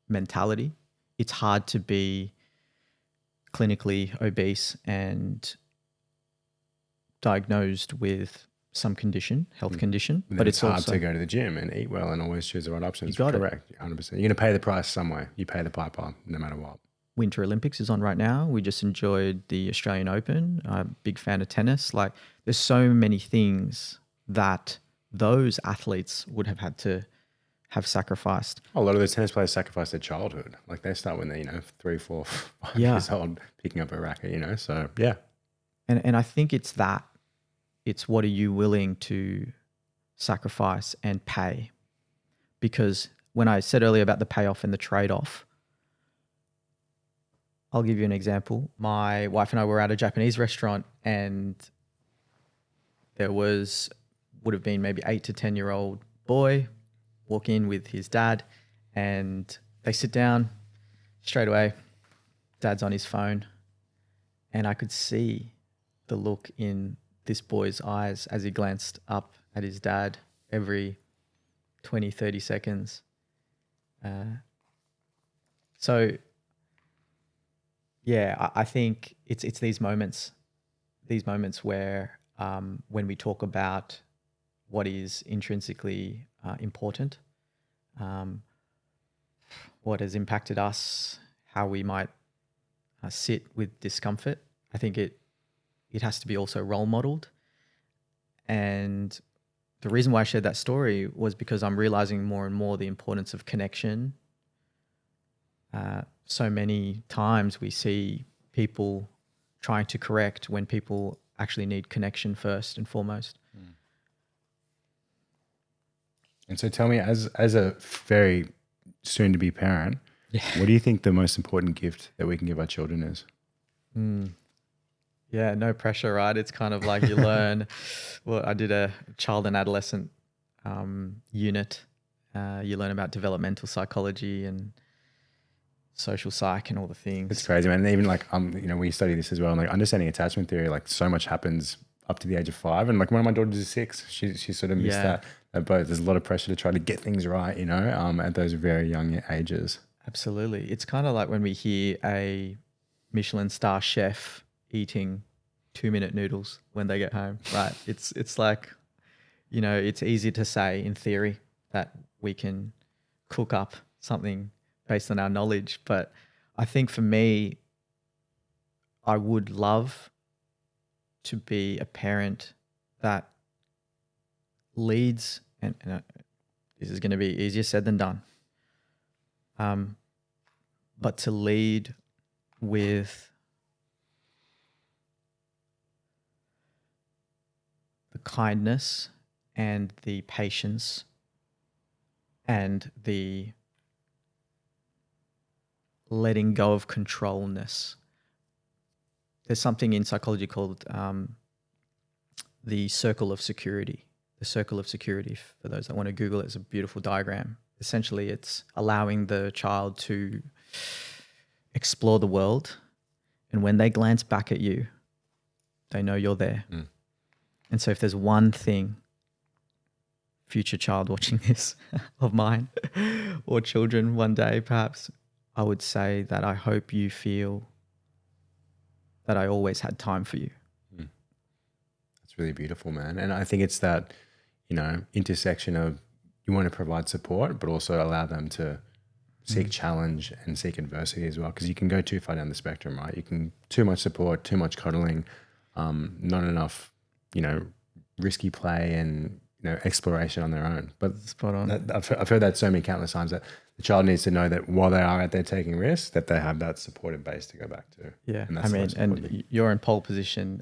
mentality. It's hard to be clinically obese and diagnosed with some condition, health condition, but it's hard to go to the gym and eat well and always choose the right options. You got Correct, 100%. You're going to pay the price somewhere. You pay the piper no matter what. Winter Olympics is on right now. We just enjoyed the Australian Open. I'm a big fan of tennis. Like, there's so many things that those athletes would have had to have sacrificed. A lot of those tennis players sacrifice their childhood. Like, they start when they're, you know, 3, 4, 5 years old, picking up a racket, you know? So, yeah. And I think it's that. It's what are you willing to sacrifice and pay? Because when I said earlier about the payoff and the trade-off, I'll give you an example. My wife and I were at a Japanese restaurant, and there would have been maybe 8 to 10-year-old boy walk in with his dad, and they sit down straight away. Dad's on his phone, and I could see the look in this boy's eyes as he glanced up at his dad every 20, 30 seconds. I think it's these moments where when we talk about what is intrinsically important, what has impacted us, how we might sit with discomfort, I think it has to be also role modeled. And the reason why I shared that story was because I'm realizing more and more the importance of connection. So many times we see people trying to correct when people actually need connection first and foremost. And so tell me, as a very soon to be parent, what do you think the most important gift that we can give our children is? Yeah, no pressure, right? It's kind of like you learn. Well, I did a child and adolescent unit. You learn about developmental psychology and social psych and all the things. It's crazy, man. And even like, you know, we study this as well. And like understanding attachment theory, like so much happens up to the age of 5. And like one of my daughters is 6. She sort of missed that. But there's a lot of pressure to try to get things right, you know, at those very young ages. Absolutely. It's kind of like when we hear a Michelin star chef eating 2-minute noodles when they get home, right? It's like, you know, it's easy to say in theory that we can cook up something based on our knowledge. But I think for me, I would love to be a parent that leads, and this is going to be easier said than done, but to lead with the kindness and the patience and the letting go of controlness. There's something in psychology called the circle of security. The circle of security, for those that want to Google it, is a beautiful diagram. Essentially, it's allowing the child to explore the world, and when they glance back at you, they know you're there. And so if there's one thing, future child watching this of mine or children one day perhaps, I would say that I hope you feel that I always had time for you. That's really beautiful, man. And I think it's that, you know, intersection of you want to provide support, but also allow them to seek challenge and seek adversity as well. Because you can go too far down the spectrum, right? You can too much support, too much cuddling, not enough, you know, risky play and exploration on their own. But Spot on. I've heard that so many countless times, that the child needs to know that while they are out there taking risks, that they have that supportive base to go back to. Yeah, and I mean, and you're in pole position,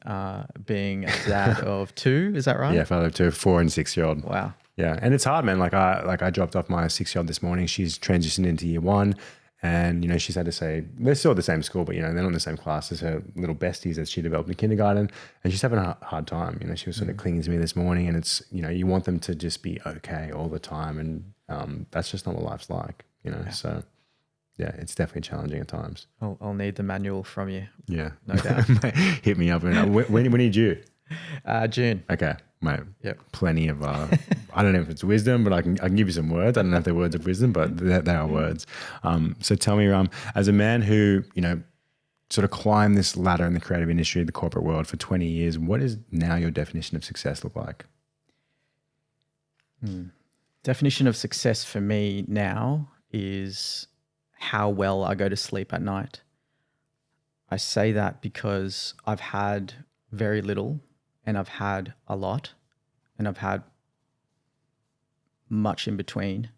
being a dad of 2. Is that right? Yeah, father of 2, 4 and 6-year-old. Wow. Yeah, and it's hard, man. I dropped off my 6-year-old this morning. She's transitioned into year 1, and she's had to say they're still at the same school, but they're not in the same class as her little besties that she developed in kindergarten, and she's having a hard time. She was sort of clinging to me this morning, and it's you want them to just be okay all the time, and that's just not what life's like. So yeah, it's definitely challenging at times. I'll need the manual from you. Yeah, no doubt. Hit me up. When are you due? June. Okay, mate. Yep. Plenty of I don't know if it's wisdom, but I can give you some words. I don't know if they're words of wisdom, but they are words. So tell me, Ram, as a man who sort of climbed this ladder in the creative industry, the corporate world for 20 years, what is now your definition of success look like? Definition of success for me now is how well I go to sleep at night. I say that because I've had very little, and I've had a lot, and I've had much in between,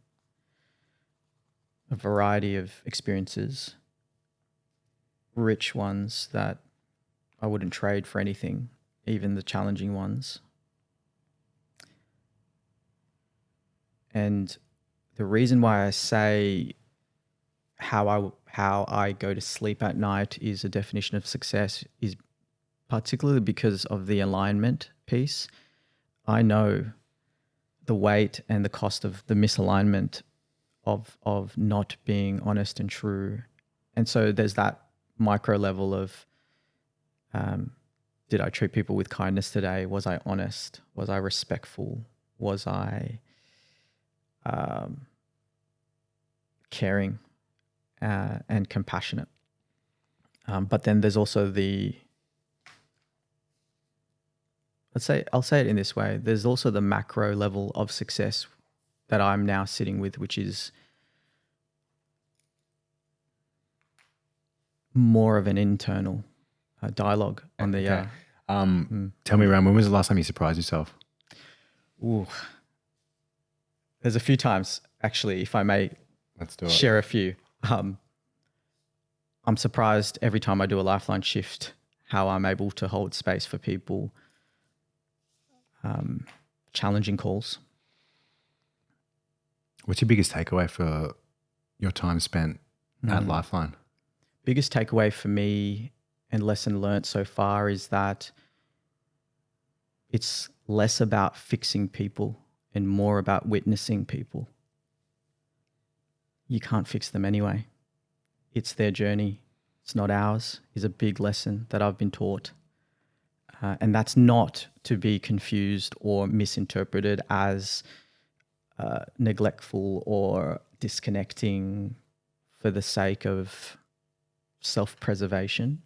a variety of experiences, rich ones that I wouldn't trade for anything, even the challenging ones. And the reason why I say how I go to sleep at night is a definition of success is particularly because of the alignment piece. I know the weight and the cost of the misalignment of not being honest and true. And so there's that micro level of, did I treat people with kindness today? Was I honest? Was I respectful? Was I caring and compassionate? But then there's also I'll say it in this way. There's also the macro level of success that I'm now sitting with, which is more of an internal dialogue on the. Okay. Tell me, Ram, when was the last time you surprised yourself? Ooh, there's a few times actually. If I may, let's do it. Share a few. I'm surprised every time I do a Lifeline shift how I'm able to hold space for people. Challenging calls. What's your biggest takeaway for your time spent at Lifeline? Biggest takeaway for me and lesson learnt so far is that it's less about fixing people and more about witnessing people. You can't fix them anyway. It's their journey. It's not ours, is a big lesson that I've been taught. And that's not to be confused or misinterpreted as neglectful or disconnecting for the sake of self-preservation.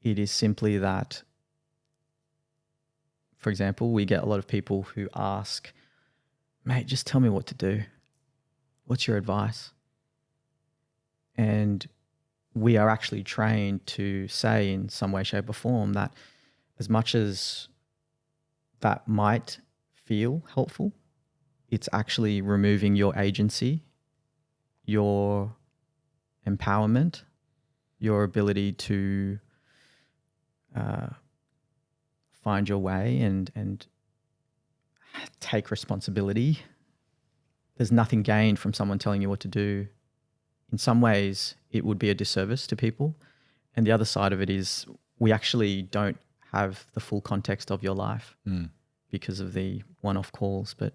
It is simply that, for example, we get a lot of people who ask, mate, just tell me what to do. What's your advice? And we are actually trained to say in some way, shape or form that as much as that might feel helpful, it's actually removing your agency, your empowerment, your ability to find your way and take responsibility. There's nothing gained from someone telling you what to do. In some ways, it would be a disservice to people. And the other side of it is we actually don't have the full context of your life because of the one-off calls. But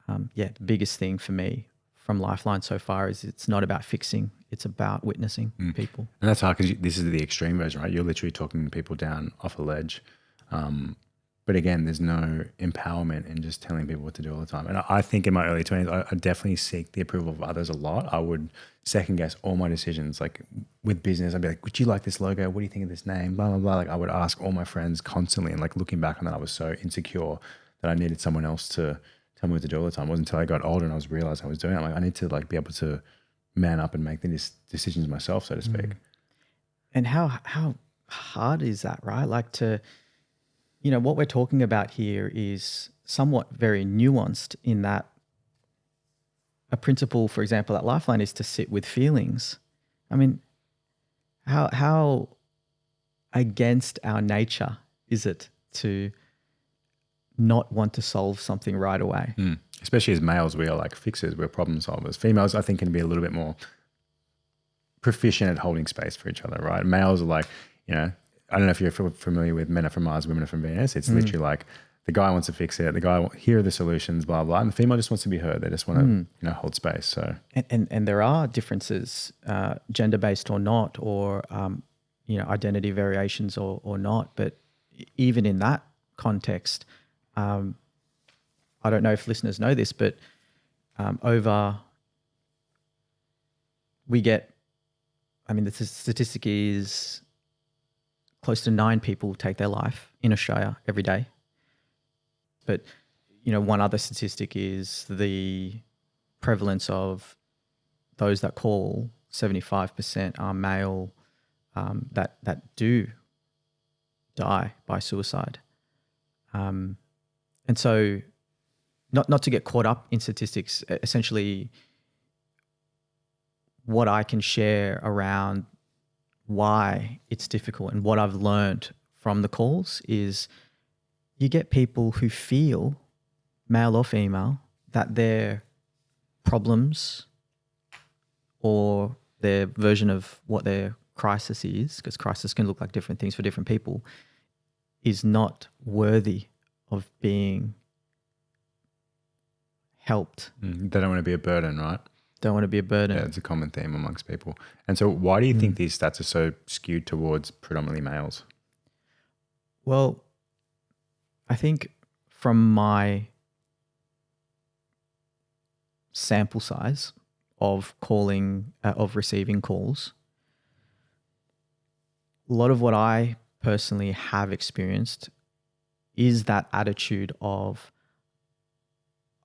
the biggest thing for me from Lifeline so far is it's not about fixing, it's about witnessing people. And that's hard because this is the extreme version, right? You're literally talking people down off a ledge. But again, there's no empowerment in just telling people what to do all the time. And I think in my early 20s, I definitely seek the approval of others a lot. I would second guess all my decisions. Like with business, I'd be like, would you like this logo? What do you think of this name? Blah, blah, blah. Like I would ask all my friends constantly. And like looking back on that, I was so insecure that I needed someone else to tell me what to do all the time. It wasn't until I got older and I was realizing I was doing it. I'm like, I need to like be able to man up and make these decisions myself, so to speak. And how hard is that, right? Like to... what we're talking about here is somewhat very nuanced in that a principle, for example, at Lifeline is to sit with feelings. I mean, how against our nature is it to not want to solve something right away? Especially as males, we are like fixers, we're problem solvers. Females, I think, can be a little bit more proficient at holding space for each other, right? Males are like, you know, I don't know if you're familiar with Men Are From Mars, Women Are From Venus. It's literally like the guy wants to fix it, the guy, here are the solutions, blah, blah. And the female just wants to be heard. They just want to, you know, hold space. So, and there are differences, gender-based or not, or, you know, identity variations or not. But even in that context, I don't know if listeners know this, but the statistic is close to 9 people take their life in Australia every day. But, you know, one other statistic is the prevalence of those that call, 75% are male, that do die by suicide. And so not to get caught up in statistics, essentially what I can share around why it's difficult and what I've learned from the calls is you get people who feel, male or female, that their problems or their version of what their crisis is, because crisis can look like different things for different people, is not worthy of being helped. They don't want to be a burden, right? Don't want to be a burden. Yeah, it's a common theme amongst people. And so why do you think these stats are so skewed towards predominantly males? Well, I think from my sample size of receiving calls, a lot of what I personally have experienced is that attitude of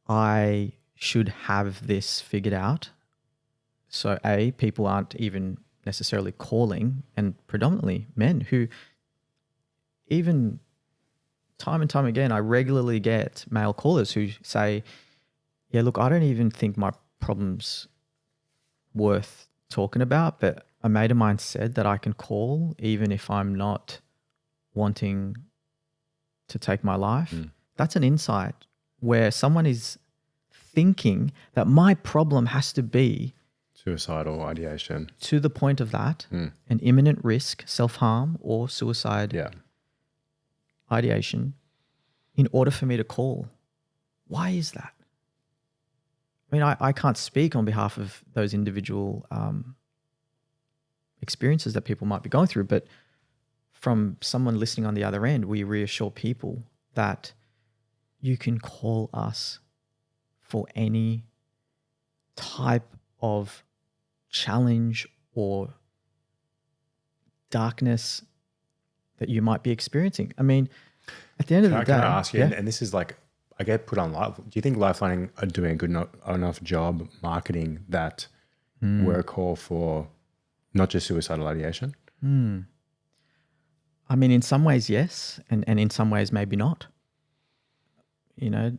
I should have this figured out. So people aren't even necessarily calling, and predominantly men who, even time and time again, I regularly get male callers who say, yeah, look, I don't even think my problem's worth talking about, but a mate of mine said that I can call even if I'm not wanting to take my life. That's an insight where someone is thinking that my problem has to be Suicidal ideation. To the point of that, an imminent risk, self-harm or suicide ideation, in order for me to call. Why is that? I mean, I can't speak on behalf of those individual experiences that people might be going through, but from someone listening on the other end, we reassure people that you can call us for any type of challenge or darkness that you might be experiencing. I mean, at the end of the day, can I ask you, and this is like, I get put on live. Do you think Lifeline are doing a good enough job marketing that we're a call for not just suicidal ideation? I mean, in some ways, yes, and in some ways, maybe not. You know,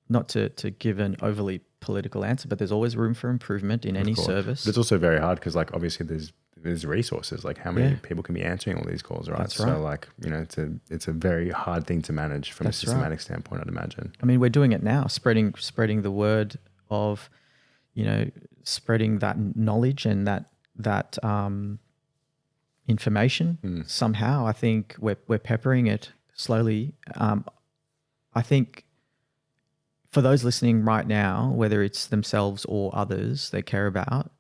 not to give an overly political answer, but there's always room for improvement in any service. But it's also very hard because, like, obviously there's resources. Like, how many people can be answering all these calls, right? That's right. So, like, you know, it's a very hard thing to manage from a systematic standpoint, I'd imagine. I mean, we're doing it now, spreading the word of, you know, spreading that knowledge and that information somehow. I think we're peppering it slowly. I think for those listening right now, whether it's themselves or others they care about,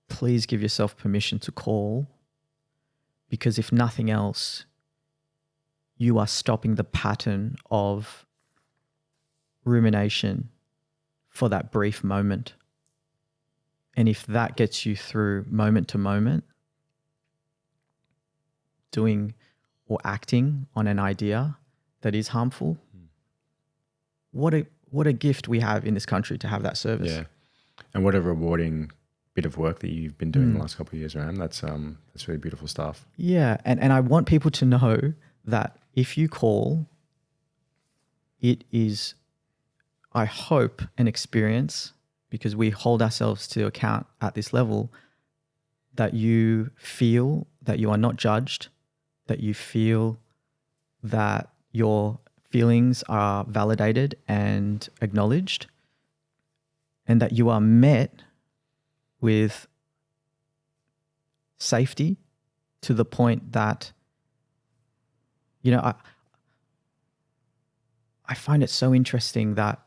please give yourself permission to call, because if nothing else, you are stopping the pattern of rumination for that brief moment. And if that gets you through moment to moment, doing or acting on an idea that is harmful, what a gift we have in this country to have that service. Yeah. And what a rewarding bit of work that you've been doing the last couple of years, Ram. That's really beautiful stuff. Yeah. And I want people to know that if you call it is, I hope, an experience, because we hold ourselves to account at this level, that you feel that you are not judged, that you feel that your feelings are validated and acknowledged, and that you are met with safety to the point that, you know, I find it so interesting that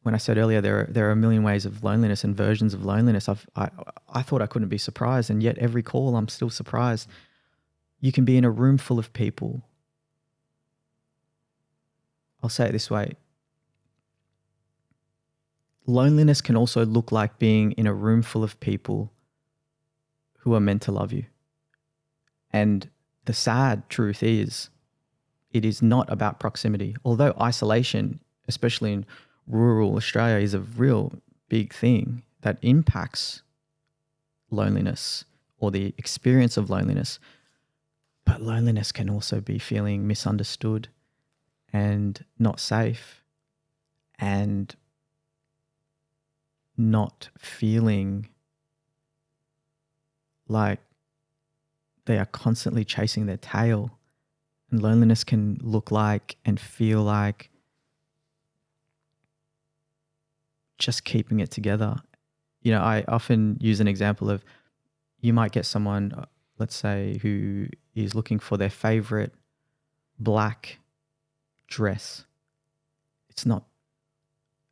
when I said earlier there are a million ways of loneliness and versions of loneliness, I thought I couldn't be surprised, and yet every call I'm still surprised. You can be in a room full of people. I'll say it this way. Loneliness can also look like being in a room full of people who are meant to love you. And the sad truth is, it is not about proximity. Although isolation, especially in rural Australia, is a real big thing that impacts loneliness or the experience of loneliness. But loneliness can also be feeling misunderstood and not safe and not feeling like they are constantly chasing their tail. And loneliness can look like and feel like just keeping it together. You know, I often use an example of, you might get someone, let's say, who is looking for their favorite black dress. It's not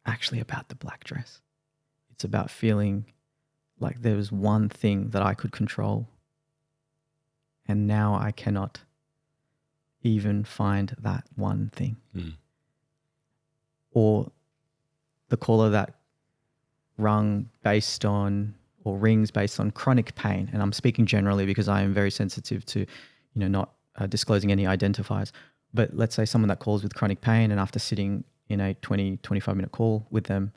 actually about the black dress. It's about feeling like there was one thing that I could control, and now I cannot even find that one thing. Or the caller that rings based on chronic pain. And I'm speaking generally because I am very sensitive to, not disclosing any identifiers. But let's say someone that calls with chronic pain, and after sitting in a 20, 25-minute call with them,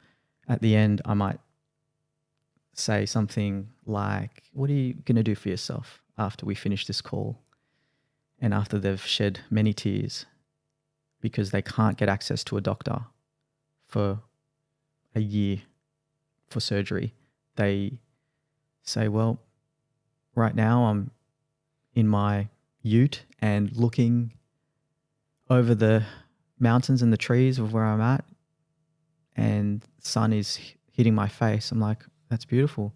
at the end, I might say something like, what are you going to do for yourself after we finish this call? And after they've shed many tears because they can't get access to a doctor for a year for surgery, they say, well, right now I'm in my ute and looking over the mountains and the trees of where I'm at, and the sun is hitting my face. I'm like, that's beautiful.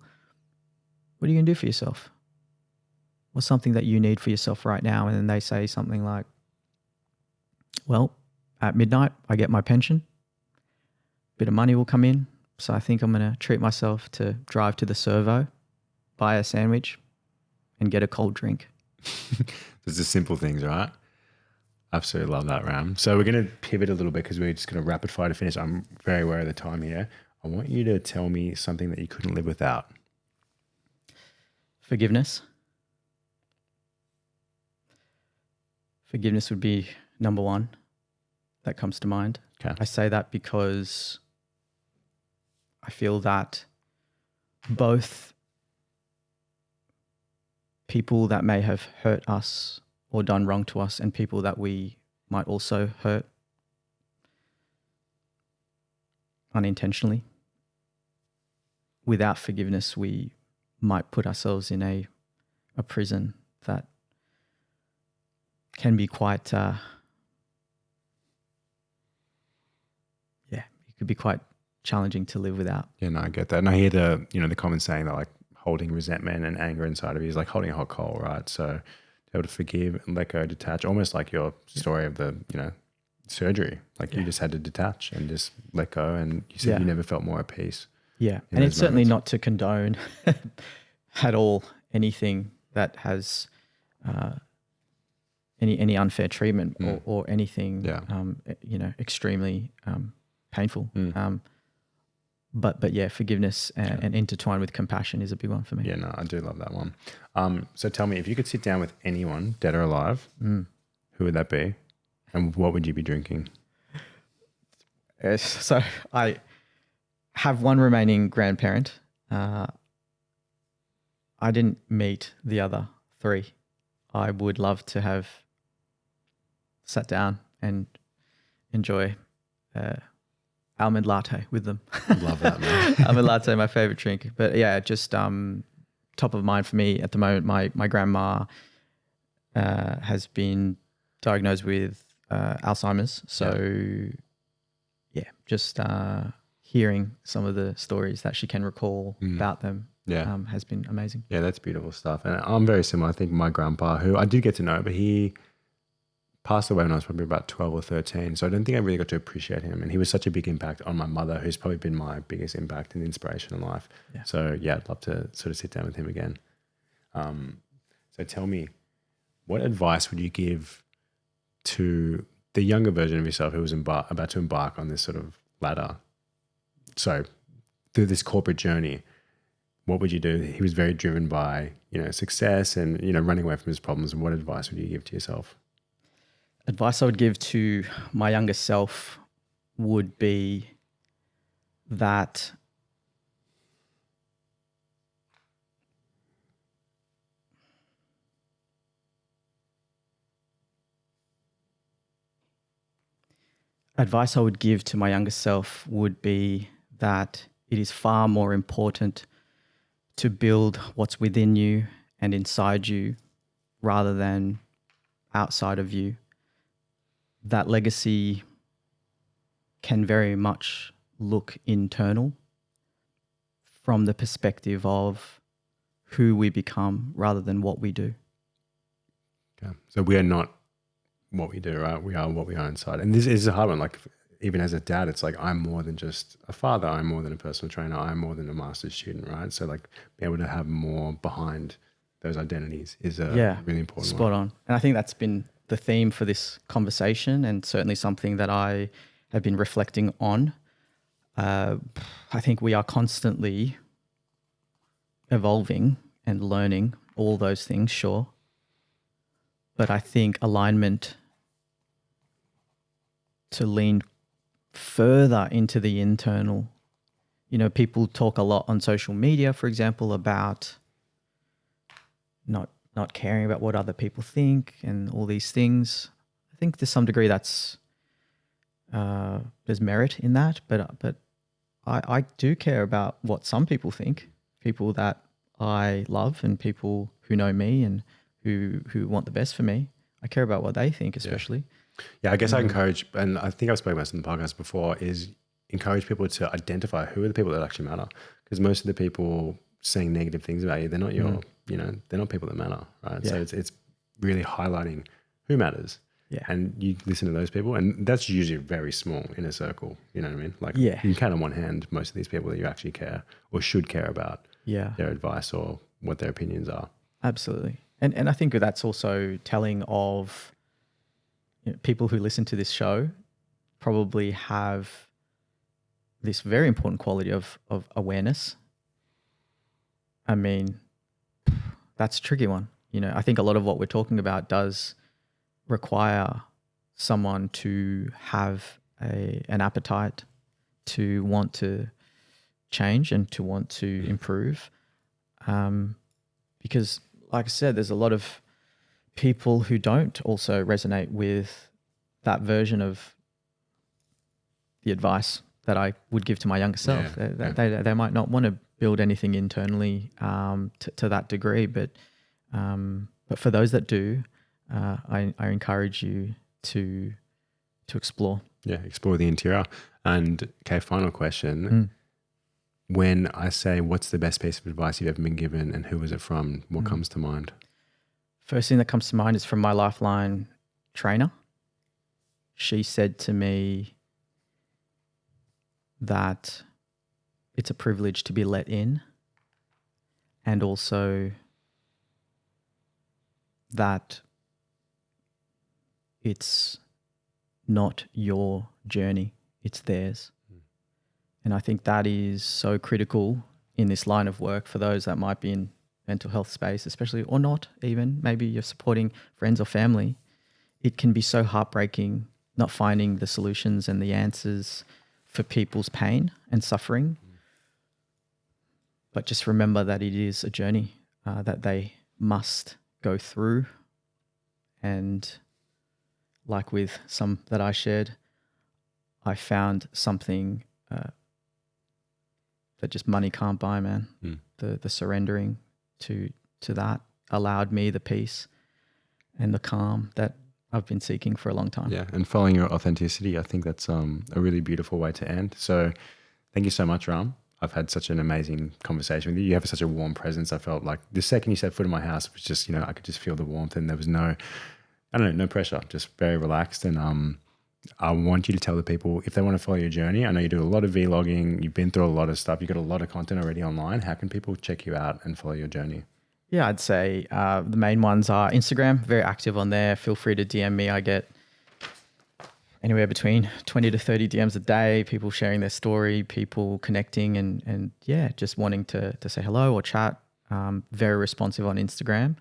What are you going to do for yourself? What's something that you need for yourself right now? And then they say something like, well, at midnight, I get my pension. Bit of money will come in. So I think I'm going to treat myself to drive to the servo, buy a sandwich, and get a cold drink. There's the simple things, right? Absolutely love that, Ram. So we're going to pivot a little bit because we're just going to rapid fire to finish. I'm very aware of the time here. I want you to tell me something that you couldn't live without. Forgiveness. Forgiveness would be number one that comes to mind. Okay. I say that because I feel that both people that may have hurt us or done wrong to us and people that we might also hurt unintentionally, without forgiveness, we might put ourselves in a prison that can be quite, it could be quite challenging to live without. Yeah, no, I get that. And I hear the common saying that like holding resentment and anger inside of you is like holding a hot coal, right? So to be able to forgive and let go, detach, almost like your story of the, surgery. Like you just had to detach and just let go, and you said you never felt more at peace. Yeah. And it's certainly not to condone at all anything that has any unfair treatment or anything, extremely painful. But yeah, forgiveness and intertwined with compassion is a big one for me. Yeah, no, I do love that one. So tell me, if you could sit down with anyone, dead or alive, who would that be? And what would you be drinking? So I have one remaining grandparent. I didn't meet the other three. I would love to have sat down and enjoy almond latte with them. Love that, man. Almond latte, my favorite drink. But yeah, just top of mind for me at the moment. My grandma has been diagnosed with Alzheimer's. So yeah, just hearing some of the stories that she can recall about them has been amazing. Yeah, that's beautiful stuff. And I'm very similar. I think my grandpa, who I did get to know, but he passed away when I was probably about 12 or 13. So I don't think I really got to appreciate him. And he was such a big impact on my mother, who's probably been my biggest impact and inspiration in life. Yeah. So yeah, I'd love to sort of sit down with him again. So tell me, what advice would you give to the younger version of yourself who was about to embark on this sort of ladder? So through this corporate journey, what would you do? He was very driven by, success and, running away from his problems. And what advice would you give to yourself? Advice I would give to my younger self would be that it is far more important to build what's within you and inside you rather than outside of you. That legacy can very much look internal from the perspective of who we become rather than what we do. Okay. So we are not what we do, right? We are what we are inside. And this is a hard one. Like, even as a dad, it's like, I'm more than just a father. I'm more than a personal trainer. I'm more than a master's student, right? So like, being able to have more behind those identities is a really important spot on. And I think that's been the theme for this conversation, and certainly something that I have been reflecting on. I think we are constantly evolving and learning all those things, sure. But I think alignment to lean further into the internal. People talk a lot on social media, for example, about not caring about what other people think and all these things. I think to some degree that's there's merit in that, but I do care about what some people think, people that I love and people who know me and who want the best for me. I care about what they think, especially. Yeah, I guess I encourage, and I think I've spoken about this in the podcast before, is encourage people to identify who are the people that actually matter. Because most of the people saying negative things about you, they're not your, they're not people that matter, right? Yeah. So it's really highlighting who matters. Yeah. And you listen to those people, and that's usually very small in a circle, you know what I mean? Like, you can count on one hand most of these people that you actually care or should care about their advice or what their opinions are. Absolutely. And I think that's also telling of people who listen to this show probably have this very important quality of awareness. I mean, that's a tricky one. I think a lot of what we're talking about does require someone to have an appetite to want to change and to want to improve. Because like I said, there's a lot of people who don't also resonate with that version of the advice that I would give to my younger self. They might not want to build anything internally to that degree, but for those that do, I encourage you to explore. Yeah, explore the interior. And okay, final question. When I say what's the best piece of advice you've ever been given and who was it from, what comes to mind? First thing that comes to mind is from my Lifeline trainer. She said to me that it's a privilege to be let in, and also that it's not your journey, it's theirs. And I think that is so critical in this line of work for those that might be in mental health space, especially, or not even. Maybe you're supporting friends or family. It can be so heartbreaking not finding the solutions and the answers for people's pain and suffering. But just remember that it is a journey that they must go through. And like with some that I shared, I found something that just money can't buy, man. The surrendering to that allowed me the peace and the calm that I've been seeking for a long time. Yeah, and following your authenticity, I think that's a really beautiful way to end. So thank you so much, Ram. I've had such an amazing conversation with you. You have such a warm presence. I felt like the second you set foot in my house, it was just, I could just feel the warmth, and there was no pressure, just very relaxed. And I want you to tell the people, if they want to follow your journey, I know you do a lot of vlogging, you've been through a lot of stuff, you've got a lot of content already online. How can people check you out and follow your journey? Yeah, I'd say the main ones are Instagram, very active on there. Feel free to DM me. I get anywhere between 20 to 30 DMs a day, people sharing their story, people connecting and yeah, just wanting to say hello or chat. Very responsive on Instagram.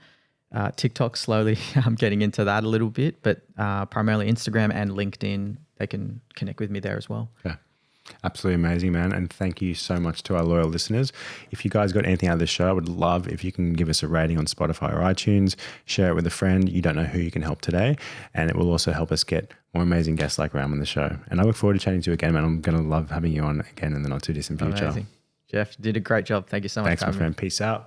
TikTok, slowly I'm getting into that a little bit, but primarily Instagram and LinkedIn, they can connect with me there as well. Yeah. Absolutely amazing, man. And thank you so much to our loyal listeners. If you guys got anything out of the show, I would love if you can give us a rating on Spotify or iTunes, share it with a friend. You don't know who you can help today. And it will also help us get more amazing guests like Ram on the show. And I look forward to chatting to you again, man. I'm going to love having you on again in the not too distant future. Amazing. Geoff, you did a great job. Thank you so much. Thanks, my friend. Peace out.